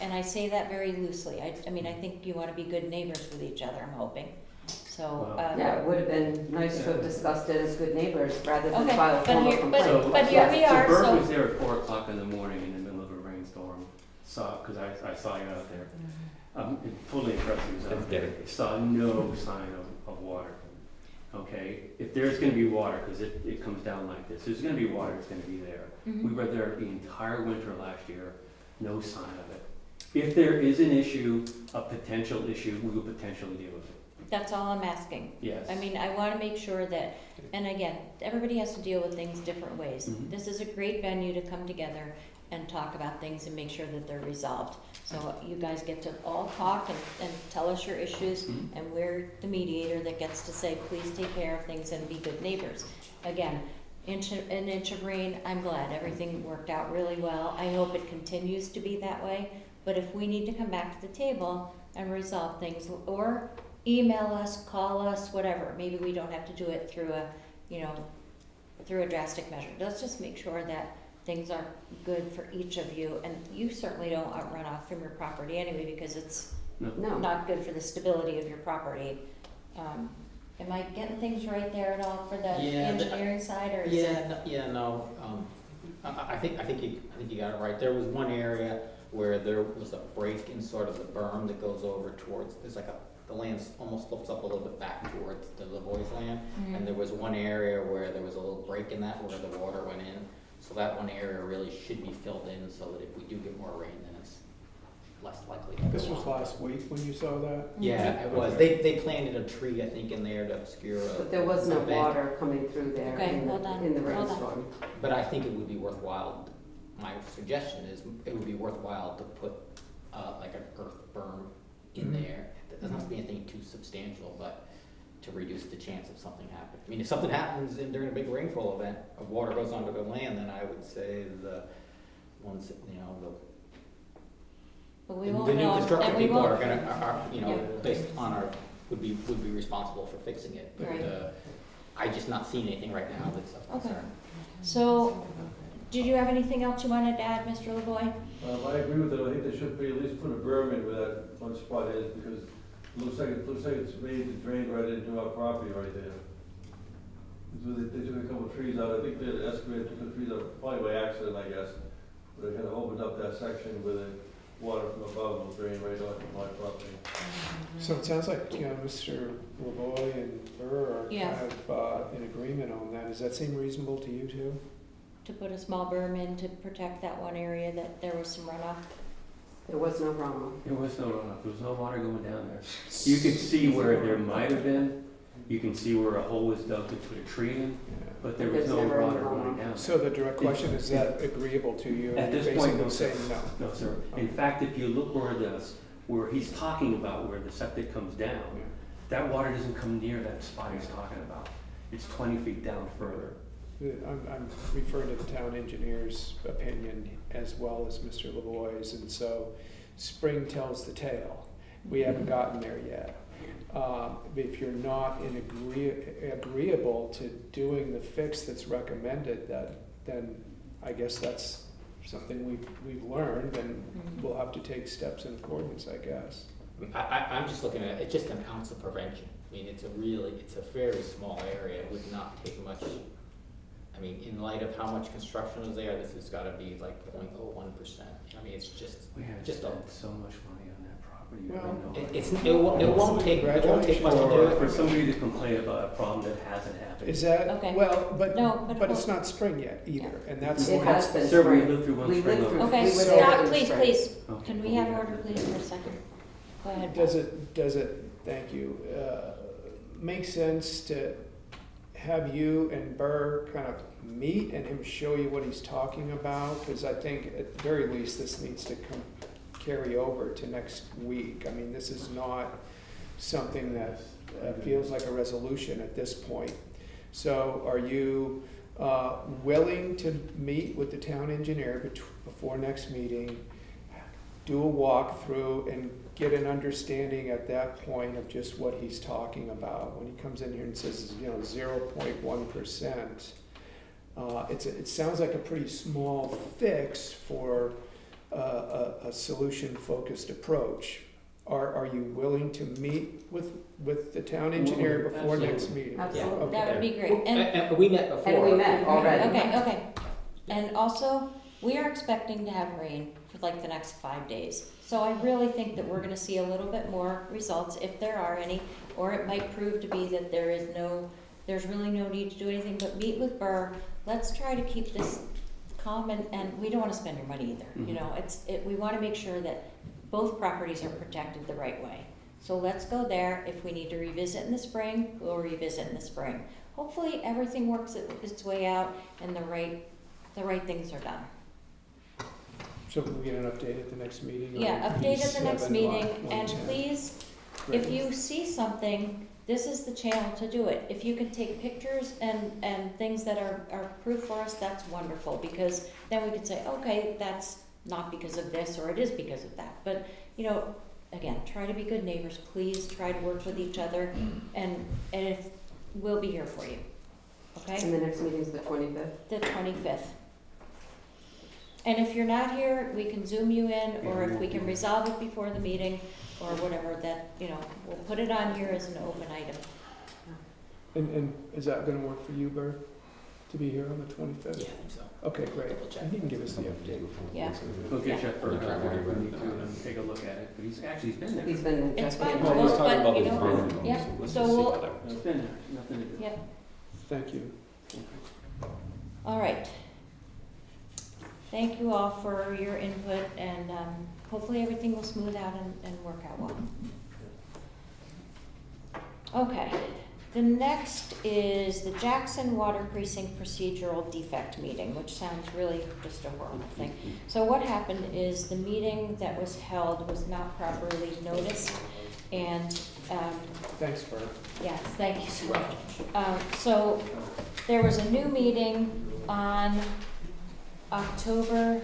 And I say that very loosely. I mean, I think you want to be good neighbors with each other, I'm hoping. So, Yeah, it would have been nice to have discussed it as good neighbors rather than Okay, file a but formal here- complaint. but here we are, Bert so- was there at 4 o'clock in the morning in the middle of a rainstorm, because I saw you out there. Totally impressed he was That's out there. dedication. Saw no sign of water. Okay, if there's gonna be water, because it comes down like this, there's gonna be water, it's gonna be there. Mhm. We were there the entire winter last year, no sign of it. If there is an issue, a potential issue, we will potentially deal with it. that's all I'm asking. Yes. I mean, I want to make sure that, and again, everybody has to deal with things different ways. Mhm. This is a great venue to come together and talk about things and make sure that they're resolved. So you guys get to all talk and tell us your issues, Mhm. and we're the mediator that gets to say, please take care of things and be good neighbors. Again, an inch of rain, I'm glad, everything worked out really well. I hope it continues to be that way, but if we need to come back to the table and resolve things, or email us, call us, whatever, maybe we don't have to do it through a drastic measure. Let's just make sure that things are good for each of you, and you certainly don't want runoff from your property anyway, because it's No, not good for the stability of your property. Am I getting things right there at all for the Yeah, engineering side, or is it? No. I think you got it right. There was one area where there was a break in sort of the berm that goes over towards, the land almost slopes up a little bit back towards the Lavoie's land. Mhm. And there was one area where there was a little break in that where the water went in. So that one area really should be filled in so that if we do get more rain, then it's less likely probably. This was last week when you saw that? Yeah, it was. They planted a tree, I think, in there to obscure a. But there was no a bank. water coming through there Okay, in hold on, the hold on. rainstorm. But I think it would be worthwhile, my suggestion is, it would be worthwhile to put, like an earth berm in there. It doesn't have to be anything too substantial, but to reduce the chance of something happening. I mean, if something happens during a big rainfall event, of water goes onto the land, then I would say the ones, you know, But we the won't new know, construction and we people are won't, gonna, you know, Yeah. based on our, would be responsible for fixing it. But, Right. I just not seen anything right now that's of Okay. concern. so, did you have anything else you wanted to add, Mr. LeBoy? I agree with it, I think they should be, at least put a berm in where that one spot is, because it looks like it's made to drain right into our property right there. So they took a couple of trees out, I think they excavated, took the trees out, probably by accident, I guess. But they kind of opened up that section where the water from above will drain right onto my property. So it sounds like, Mr. LeBoy and Burr are Yeah. kind of in agreement on that. Does that seem reasonable to you too? To put a small berm in to protect that one area that there was some runoff? There was no runoff. There was no runoff, there was no water going down there. You could see where there might have been, you can see where a hole was dug to put a tree in, Yeah. but there But was there's no never any water runoff. going down. So the direct question, is that agreeable to you? At this You're point, no, basically sir. saying no. No, sir. In fact, if you look where he's talking about where the septic comes down, Yeah. that water doesn't come near that spot he's talking about. It's 20 feet down further. I'm referring to the town engineer's opinion as well as Mr. LeBoy's, and so spring tells the tale. We haven't gotten there yet. If you're not agreeable to doing the fix that's recommended, then I guess that's something we've learned, and we'll have to take steps in accordance, I guess. I'm just looking at, it's just an ounce of prevention. I mean, it's a very small area, it would not take much. I mean, in light of how much construction is there, this has gotta be like 0.01%. I mean, it's just, We have just a, spent so much money on that property. you Well, don't know. it won't take much to do For it. somebody to complain about a problem that hasn't happened. Is that, Okay. well, No, but it's not spring yet either, and that's. It has been Sir, we spring. lived through one We spring lived through- over. Okay, we were So- there stop, in please, spring. please. Okay. Can we have order, please, for a second? Go ahead. Does it, thank you, make sense to have you and Burr kind of meet and him show you what he's talking about? Because I think at the very least, this needs to carry over to next week. I mean, this is not something that feels like a resolution at this point. So are you willing to meet with the town engineer before next meeting, do a walkthrough and get an understanding at that point of just what he's talking about? When he comes in here and says, 0.1%, it sounds like a pretty small fix for a solution-focused approach. Are you willing to meet with the town engineer before next meeting? Absolutely. Okay. That would be great. And And we met before. And we met already. Okay. And also, we are expecting to have rain for like the next 5 days. So I really think that we're gonna see a little bit more results, if there are any, or it might prove to be that there's really no need to do anything but meet with Burr. Let's try to keep this calm, and we don't wanna spend your money either, we wanna make sure that both properties are protected the right way. So let's go there. If we need to revisit in the spring, we'll revisit in the spring. Hopefully, everything works its way out and the right things are done. So can we get an update at the next meeting? on Yeah, update at the next 7 meeting, lot and 110? please, if you see something, this is the channel to do it. If you can take pictures and things that are proof for us, that's wonderful, because then we can say, okay, that's not because of this, or it is because of that. But, again, try to be good neighbors, please, try to work with each other, and if, we'll be here for you, okay? And the next meeting's the 25th? The 25th. And if you're not here, we can Zoom you in, or if we can resolve it before the meeting, or whatever, that, we'll put it on here as an open item. And is that gonna work for you, Burr, to be here on the 25th? Yeah, I think so. Okay, great. Double check. And he can give us the update. Yeah. Go get Yeah. Jeff Burke out there if we need to and take a look at it, but he's been there. He's been It's checking fine, it out. Well, he's well, talking about but, this burn. yeah, Let's so just see we'll, how that He's been there, nothing to do. yeah, Thank you. all right. Thank you all for your input, and hopefully everything will smooth out and work out well. Okay, the next is the Jackson Water Precinct procedural defect meeting, which sounds really just a horrible thing. So what happened is the meeting that was held was not properly noticed, and, Thanks, Bert. yes, thank you so much. So there was a new meeting on November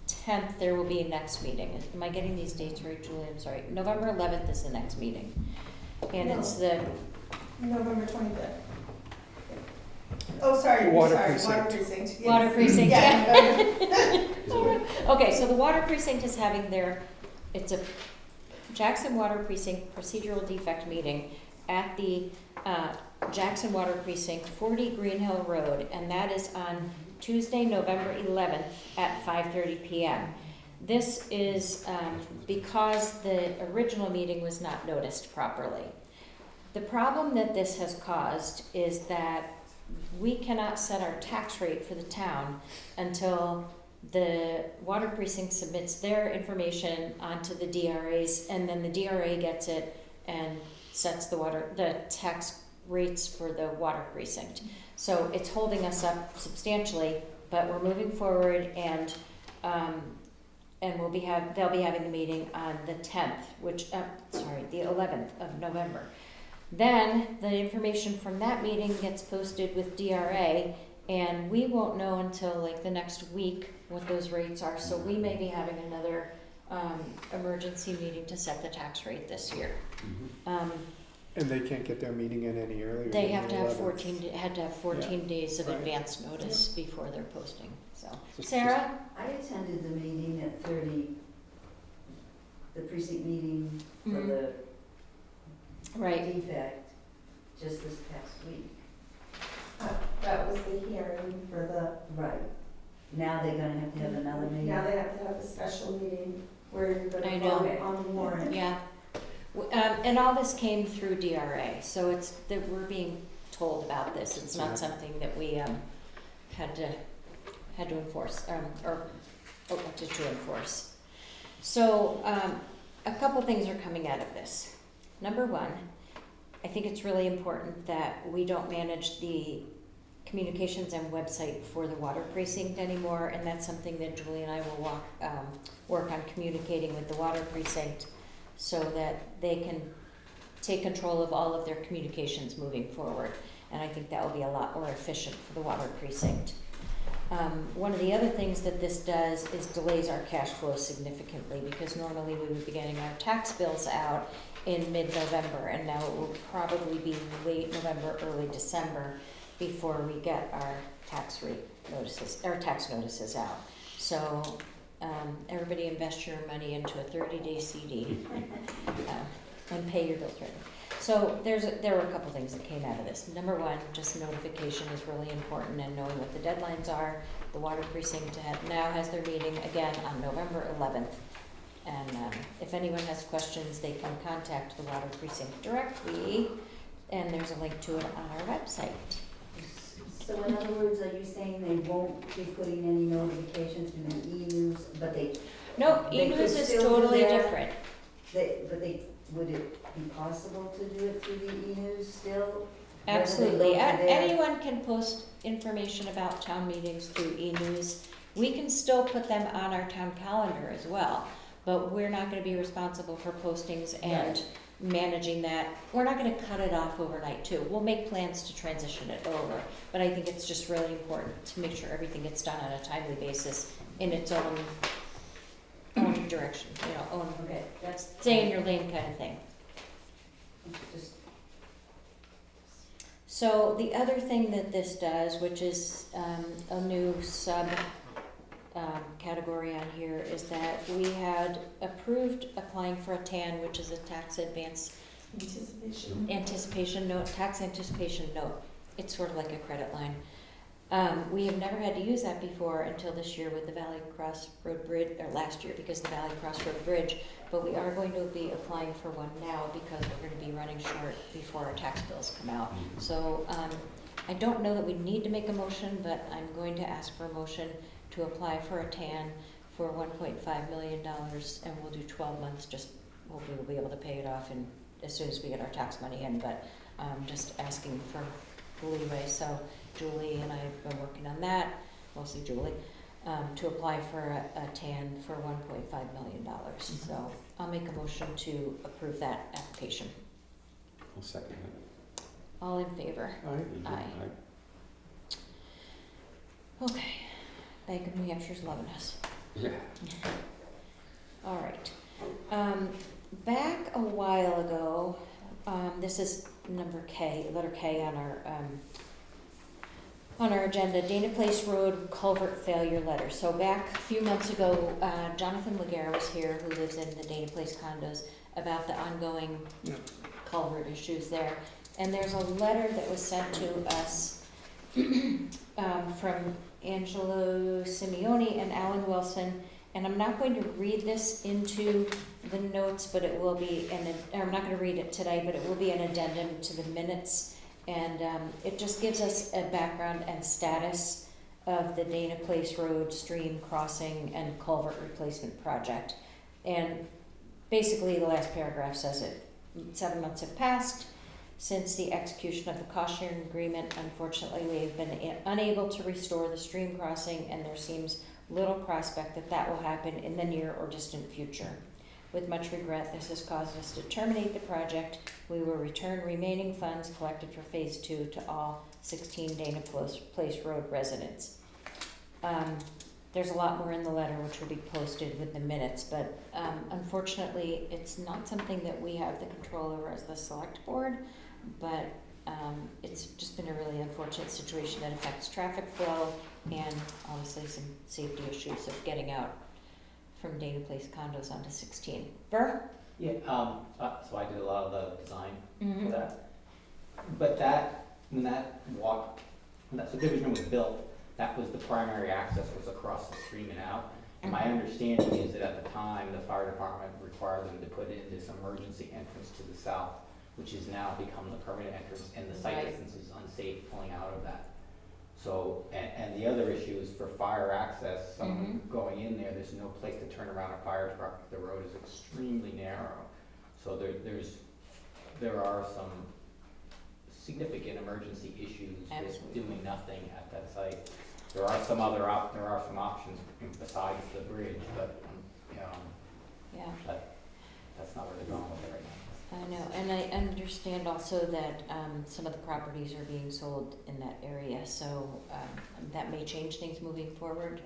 10th, there will be a next meeting. Am I getting these dates right, Julie? I'm sorry. November 11th is the next meeting. And it's the, November 25th. Oh, sorry, Water sorry, precinct. water precinct. yes. Water precinct. Yeah. Okay, so the water precinct is having it's a Jackson Water Precinct procedural defect meeting at the Jackson Water Precinct, 40 Green Hill Road, and that is on Tuesday, November 11th at 5:30 p.m. This is because the original meeting was not noticed properly. The problem that this has caused is that we cannot set our tax rate for the town until the water precinct submits their information onto the DRAs, and then the DRA gets it and sets the tax rates for the water precinct. So it's holding us up substantially, but we're moving forward, and they'll be having the meeting on the 10th, the 11th of November. Then the information from that meeting gets posted with DRA, and we won't know until like the next week what those rates are. So we may be having another emergency meeting to set the tax rate this year. And they can't get their meeting in any earlier? They than have the to have 11th? 14 days of Right. advance notice before they're posting, so. Just- Sarah? I attended the meeting at 30, the precinct meeting for Mhm. the Right. defect just this past week. That was the hearing for the, Right. Now they're gonna have to have another meeting. now they have to have a special meeting where you're I gonna know. vote on the warrant. Yeah. And all this came through DRA, so it's, that we're being told about this. It's not something that we had to enforce, or wanted to enforce. So a couple things are coming out of this. Number one, I think it's really important that we don't manage the communications and website for the water precinct anymore, and that's something that Julie and I will work on communicating with the water precinct so that they can take control of all of their communications moving forward. And I think that will be a lot more efficient for the water precinct. One of the other things that this does is delays our cash flow significantly, because normally we would be getting our tax bills out in mid-November, and now it will probably be late November, early December before we get our tax tax notices out. So everybody invest your money into a 30-day CD and pay your bills right. So there were a couple things that came out of this. Number one, just notification is really important, and knowing what the deadlines are. The water precinct now has their meeting again on November 11th. And if anyone has questions, they can contact the water precinct directly, and there's a link to it on our website. So in other words, are you saying they won't be putting any notifications in the e-news, but they? No, they could e-news is still do totally that? different. Would it be possible to do it through the e-news still? Absolutely. Whether they go to their- Anyone can post information about town meetings through e-news. We can still put them on our town calendar as well, but we're not gonna be responsible for postings and Right. managing that. We're not gonna cut it off overnight too. We'll make plans to transition it over, but I think it's just really important to make sure everything gets done on a timely basis in its own direction, Okay, that's. stay in your lane kind of thing. Just, So the other thing that this does, which is a new category on here, is that we had approved applying for a TAN, which is a tax advance anticipation note, tax anticipation note. It's sort of like a credit line. We have never had to use that before until this year with the Valley Cross Road Bridge, or last year because of the Valley Cross Road Bridge, but we are going to be applying for one now because we're going to be running short before our tax bills come out. So I don't know that we need to make a motion, but I'm going to ask for a motion to apply for a TAN for $1.5 million, and we'll do 12 months, just hopefully we'll be able to pay it off and as soon as we get our tax money in, but just asking for leeway. So Julie and I have been working on that, mostly Julie, to apply for a TAN for $1.5 million. So I'll make a motion to approve that application. I'll second that. All in favor? Aye. Aye. Okay, Bank of New Hampshire's loving us. Yeah. All right. Back a while ago, this is number K, letter K on our agenda, Dana Place Road culvert failure letter. So back a few months ago, Jonathan Laguerre was here, who lives in the Dana Place condos, about the ongoing culvert issues there. And there's a letter that was sent to us from Angelo Simeone and Alan Wilson. And I'm not going to read this into the notes, but it will be, I'm not going to read it today, but it will be an addendum to the minutes. And it just gives us a background and status of the Dana Place Road stream crossing and culvert replacement project. And basically the last paragraph says it. 7 months have passed since the execution of the cost sharing agreement. Unfortunately, we have been unable to restore the stream crossing, and there seems little prospect that that will happen in the near or distant future. With much regret, this has caused us to terminate the project. We will return remaining funds collected for Phase 2 to all 16 Dana Place Road residents. There's a lot more in the letter which will be posted with the minutes, but unfortunately, it's not something that we have the control over as the select board, but it's just been a really unfortunate situation that affects traffic flow and obviously some safety issues of getting out from Dana Place condos onto 16. Burr? Yeah, so I did a lot of the design Mm-hmm. for that. But when that subdivision was built, that was the primary access was across the stream and out. And my understanding is that at the time, the fire department required them to put in this emergency entrance to the south, which has now become the permanent entrance, and the site Right. distance is unsafe pulling out of that. So, and the other issue is for fire access, someone going in there's no place to turn around a fire truck. The road is extremely narrow. So there are some significant emergency issues Absolutely. with doing nothing at that site. There are some options besides the bridge, but, Yeah. that's not where they're going with it right now. I know, and I understand also that some of the properties are being sold in that area, so that may change things moving forward.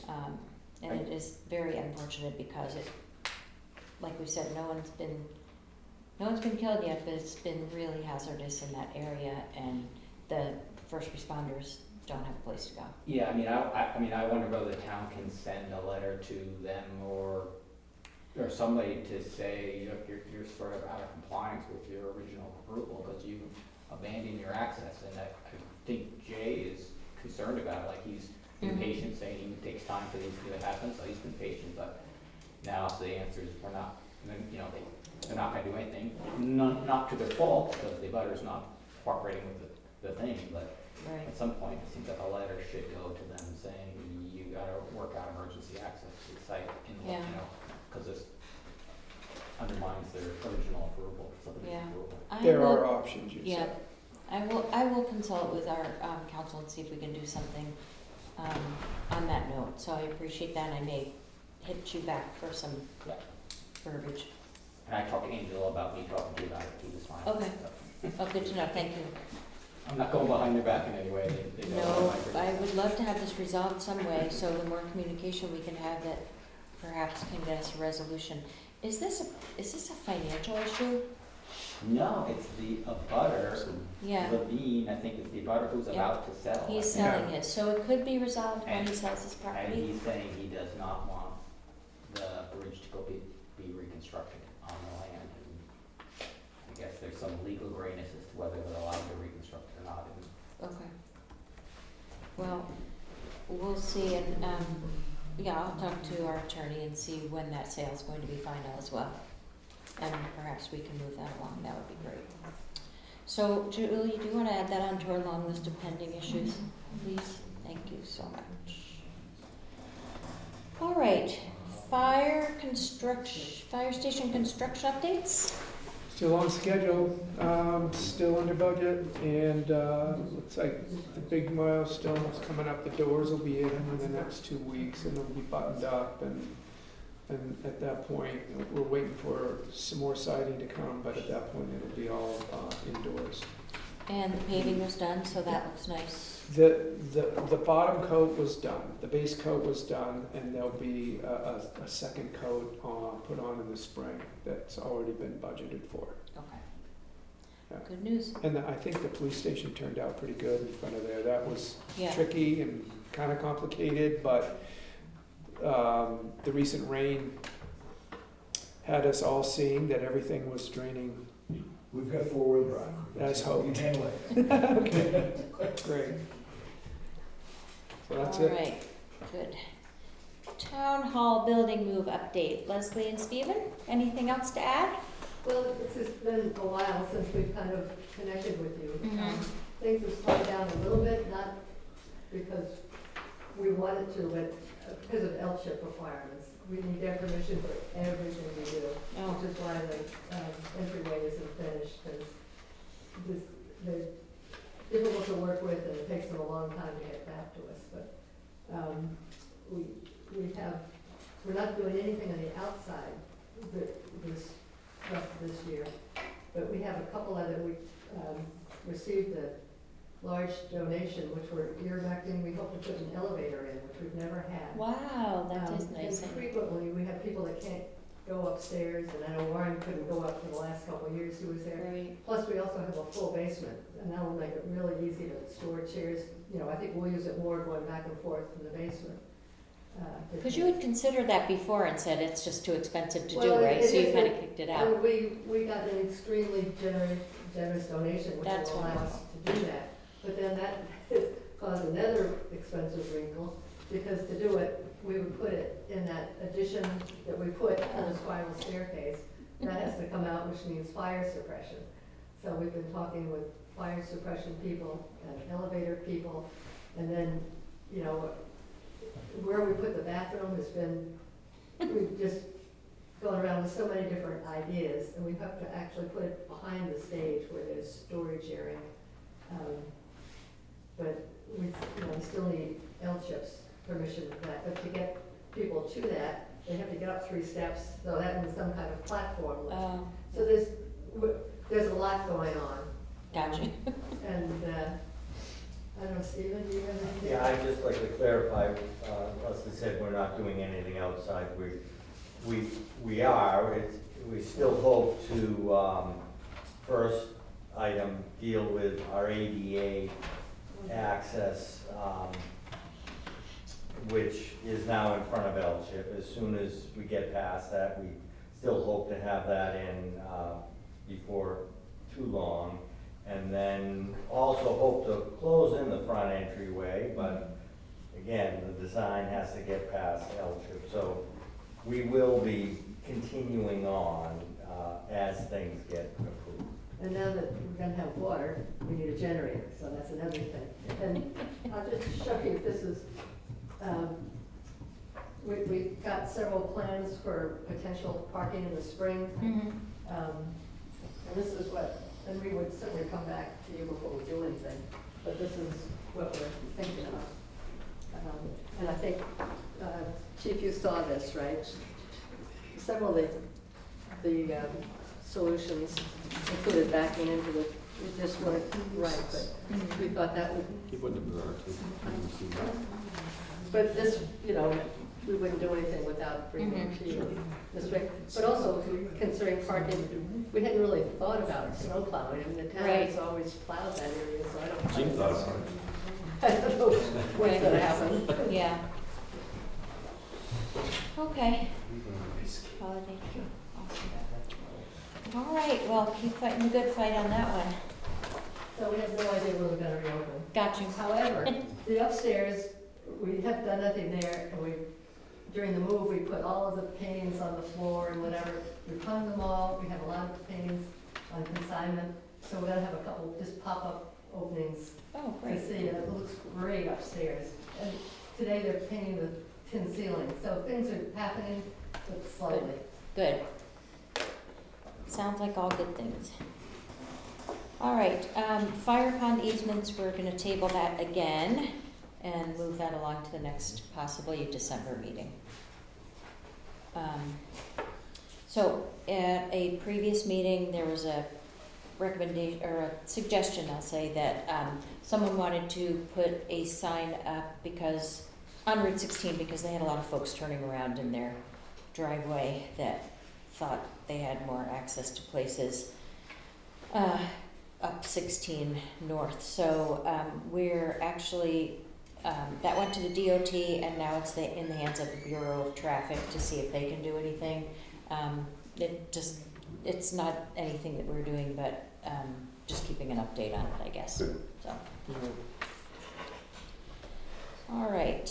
And it is very unfortunate because it, like we said, no one's been killed yet, but it's been really hazardous in that area, and the first responders don't have a place to go. Yeah, I wonder whether the town can send a letter to them or somebody to say, look, you're sort of out of compliance with your original approval because you abandoned your access. And I think Jay is concerned about it, like he's impatient, saying it takes time for these to happen, so he's been patient. But now so the answer is we're not, they're not going to do anything, not to their fault because the butter's not cooperating with the thing, but Right. at some point it seems like a letter should go to them saying you got to work out emergency access to the site, Yeah. because this undermines their original approval, subdivision Yeah. approval. There are options, you Yeah, said. I will consult with our council and see if we can do something on that note. So I appreciate that, and I may hit you back for some Yeah. verbiage. And I talked to Angela about me talking to you about it too this morning. Okay. So, Oh, good to know, thank you. I'm not going behind their back in any way. They know No, my I would love to have this resolved some way, so the more communication we can have that perhaps can get us a resolution. Is this a financial issue? No, it's the abutter, Yeah. Levine, I think is the abutter who's Yeah. about to sell. He's I think. selling it, so it could be resolved when he And- sells his And property? he's saying he does not want the bridge to go be reconstructed on the land. And I guess there's some legal grayness as to whether they're allowed to reconstruct it or not. Okay. Well, we'll see, and, yeah, I'll talk to our attorney and see when that sale is going to be final as well. And perhaps we can move that along, that would be great. So Julie, do you want to add that onto our long list of pending issues, please? Thank you so much. All right, fire station construction updates? Still on schedule, still under budget, and looks like the big milestone is coming up. The doors will be in the next 2 weeks, and they'll be buttoned up, and at that point, we're waiting for some more siding to come, but at that point, it'll be all indoors. And the paving was done, so that looks nice. The bottom coat was done, the base coat was done, and there'll be a second coat put on in the spring that's already been budgeted for. Okay. Yeah. Good news. And I think the police station turned out pretty good in front of there. That was Yeah. tricky and kind of complicated, but the recent rain had us all seeing that everything was draining We've got four-wheel drive. as hoped. We can handle it. Okay, great. So that's All it. right, good. Town hall building move update. Leslie and Stephen, anything else to add? Well, it's just been a while since we've kind of connected with you. Mhm. Things have slowed down a little bit, not because we wanted to, but because of L-chip requirements. We need their permission for everything we do, Oh. which is why the entryway isn't finished, because they're difficult to work with and it takes them a long time to get back to us. But we're not doing anything on the outside this rest of this year. But we have a couple other, we received a large donation, which we're earmarking. We hope to put an elevator in, which we've never had. Wow, that is nice. And frequently, we have people that can't go upstairs, and I know Warren couldn't go up for the last couple of years he was there. Right. Plus, we also have a full basement, and that will make it really easy to store chairs. You know, I think we'll use it more going back and forth from the basement. Because you had considered that before and said it's just too expensive to do, Well, right? it So you is, kind of kicked it out. And we got an extremely generous donation, which That's will allow us to do that. But then that has caused another expensive wrinkle, because to do it, we would put it in that addition that we put for the spiral staircase. That has to come out, which means fire suppression. So we've been talking with fire suppression people and elevator people, and then, you know, where we put the bathroom has been, we've just gone around with so many different ideas, and we have to actually put it behind the stage where there's storage area. But we still need L-chip's permission for that, but to get people to that, they have to get up 3 steps, so that means some kind of platform. Oh, So there's a lot going on. gotcha. And, I don't know, Stephen, do you have anything? Yeah, I'd just like to clarify, Leslie said we're not doing anything outside. We are, we still hope to, first item, deal with our ADA access, which is now in front of L-chip. As soon as we get past that, we still hope to have that in before too long. And then also hope to close in the front entryway, but again, the design has to get past L-chip. So we will be continuing on as things get approved. And now that we're gonna have water, we need a generator, so that's another thing. And I'll just show you, this is, we've got several plans for potential parking in the spring. Mhm. And this is what, and we would certainly come back to you before we do anything, but this is what we're thinking of. And I think, Chief, you saw this, right? Several of the solutions included backing into the, it just weren't right, but we thought that would, Keep on the bizarre too. but this, you know, we wouldn't do anything without bringing it to you this way. But also considering parking, we hadn't really thought about snow plowing, and the town has Right. always plowed that area, so I don't. Jim thought about I don't know what's gonna happen. Yeah. Okay. Holiday. Awesome. All right, well, keep fighting the good fight on that one. So we have no idea where we're gonna reopen. Got you. However, the upstairs, we have done nothing there, and during the move, we put all of the paintings on the floor and whatever. We've hung them all, we have a lot of paintings on consignment, so we're gonna have a couple just pop-up openings Oh, to great. see, and it looks great upstairs. And today they're painting the tin ceiling, so things are happening, but slowly. Good. Sounds like all good things. All right, fire pond easements, we're gonna table that again and move that along to the next, possibly December meeting. So at a previous meeting, there was a recommendation, or a suggestion, I'll say, that someone wanted to put a sign up because, on Route 16, because they had a lot of folks turning around in their driveway that thought they had more access to places up 16 North. So we're actually, that went to the DOT, and now it's in the hands of the Bureau of Traffic to see if they can do anything. It's not anything that we're doing, but just keeping an update on it, I guess. Good. So. All right.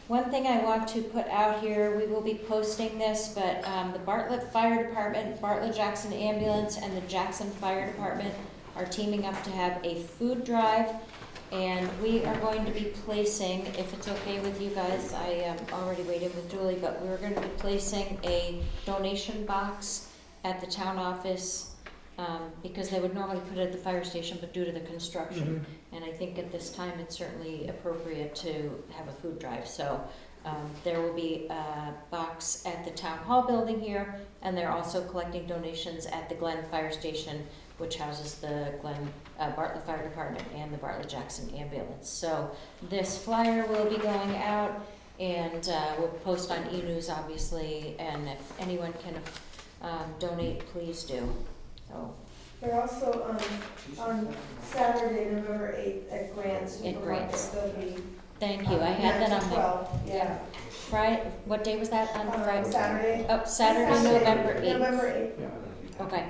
One thing I want to put out here, we will be posting this, but the Bartlett Fire Department, Bartlett Jackson Ambulance, and the Jackson Fire Department are teaming up to have a food drive, and we are going to be placing, if it's okay with you guys, I already waited with Julie, but we're going to be placing a donation box at the town office, because they would normally put it at the fire station, but due to the construction, and I think at this time it's certainly appropriate to have a food drive. So there will be a box at the town hall building here, and they're also collecting donations at the Glen Fire Station, which houses the Bartlett Fire Department and the Bartlett Jackson Ambulance. So this flyer will be going out, and we'll post on e-news, obviously, and if anyone can donate, please do. So. They're also on Saturday, November 8th at Grant Supermarket. They'll be. Thank you, I had that on my. 12, yeah. Friday, what day was that on Friday? Saturday. Oh, Saturday, November 8th. November 8th. Okay,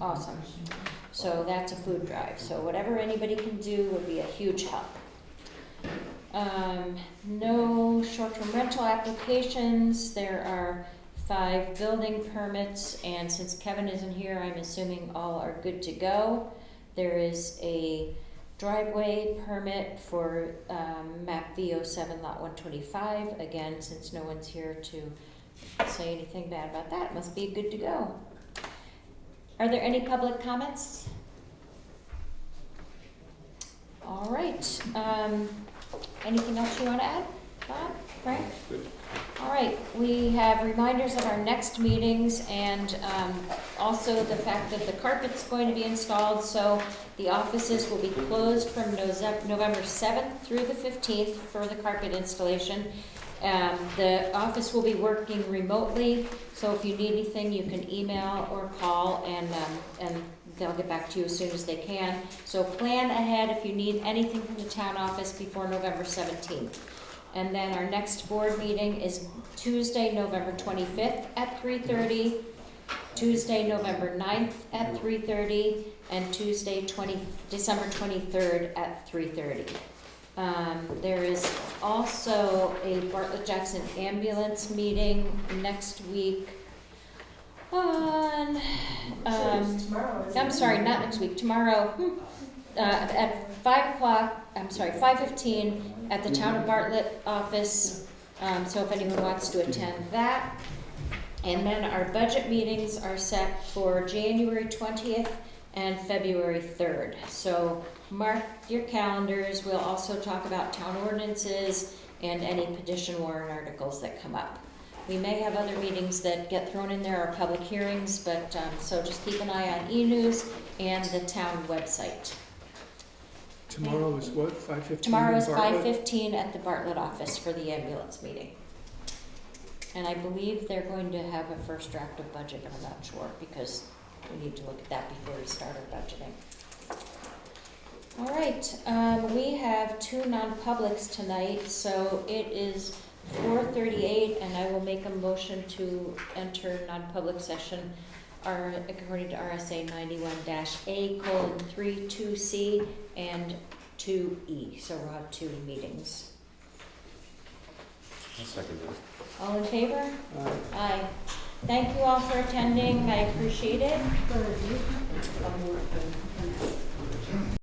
awesome. So that's a food drive, so whatever anybody can do would be a huge help. No short-term rental applications, there are 5 building permits, and since Kevin isn't here, I'm assuming all are good to go. There is a driveway permit for map V07 lot 125. Again, since no one's here to say anything bad about that, it must be good to go. Are there any public comments? All right. Anything else you want to add, Bob, Frank? Good. All right, we have reminders of our next meetings, and also the fact that the carpet's going to be installed, so the offices will be closed from November 7th through the 15th for the carpet installation. The office will be working remotely, so if you need anything, you can email or call, and they'll get back to you as soon as they can. So plan ahead if you need anything from the town office before November 17th. And then our next board meeting is Tuesday, November 25th at 3:30, Tuesday, November 9th at 3:30, and Tuesday, December 23rd at 3:30. There is also a Bartlett Jackson ambulance meeting next week on, I'm sorry, not next week, tomorrow, at 5:15 at the Town of Bartlett office, so if anyone wants to attend that. And then our budget meetings are set for January 20th and February 3rd. So mark your calendars. We'll also talk about town ordinances and any petition warrant articles that come up. We may have other meetings that get thrown in there, or public hearings, but so just keep an eye on e-news and the town website. Tomorrow is what, 5:15? Tomorrow is 5:15 at the Bartlett office for the ambulance meeting. And I believe they're going to have a first draft of budget, I'm not sure, because we need to look at that before we start our budgeting. All right, we have 2 non-publics tonight, so it is 4:38, and I will make a motion to enter non-public session according to RSA 91-A:32C and 2E, so we'll have 2 meetings. I'll second that. All in favor? Aye. Thank you all for attending, I appreciate it.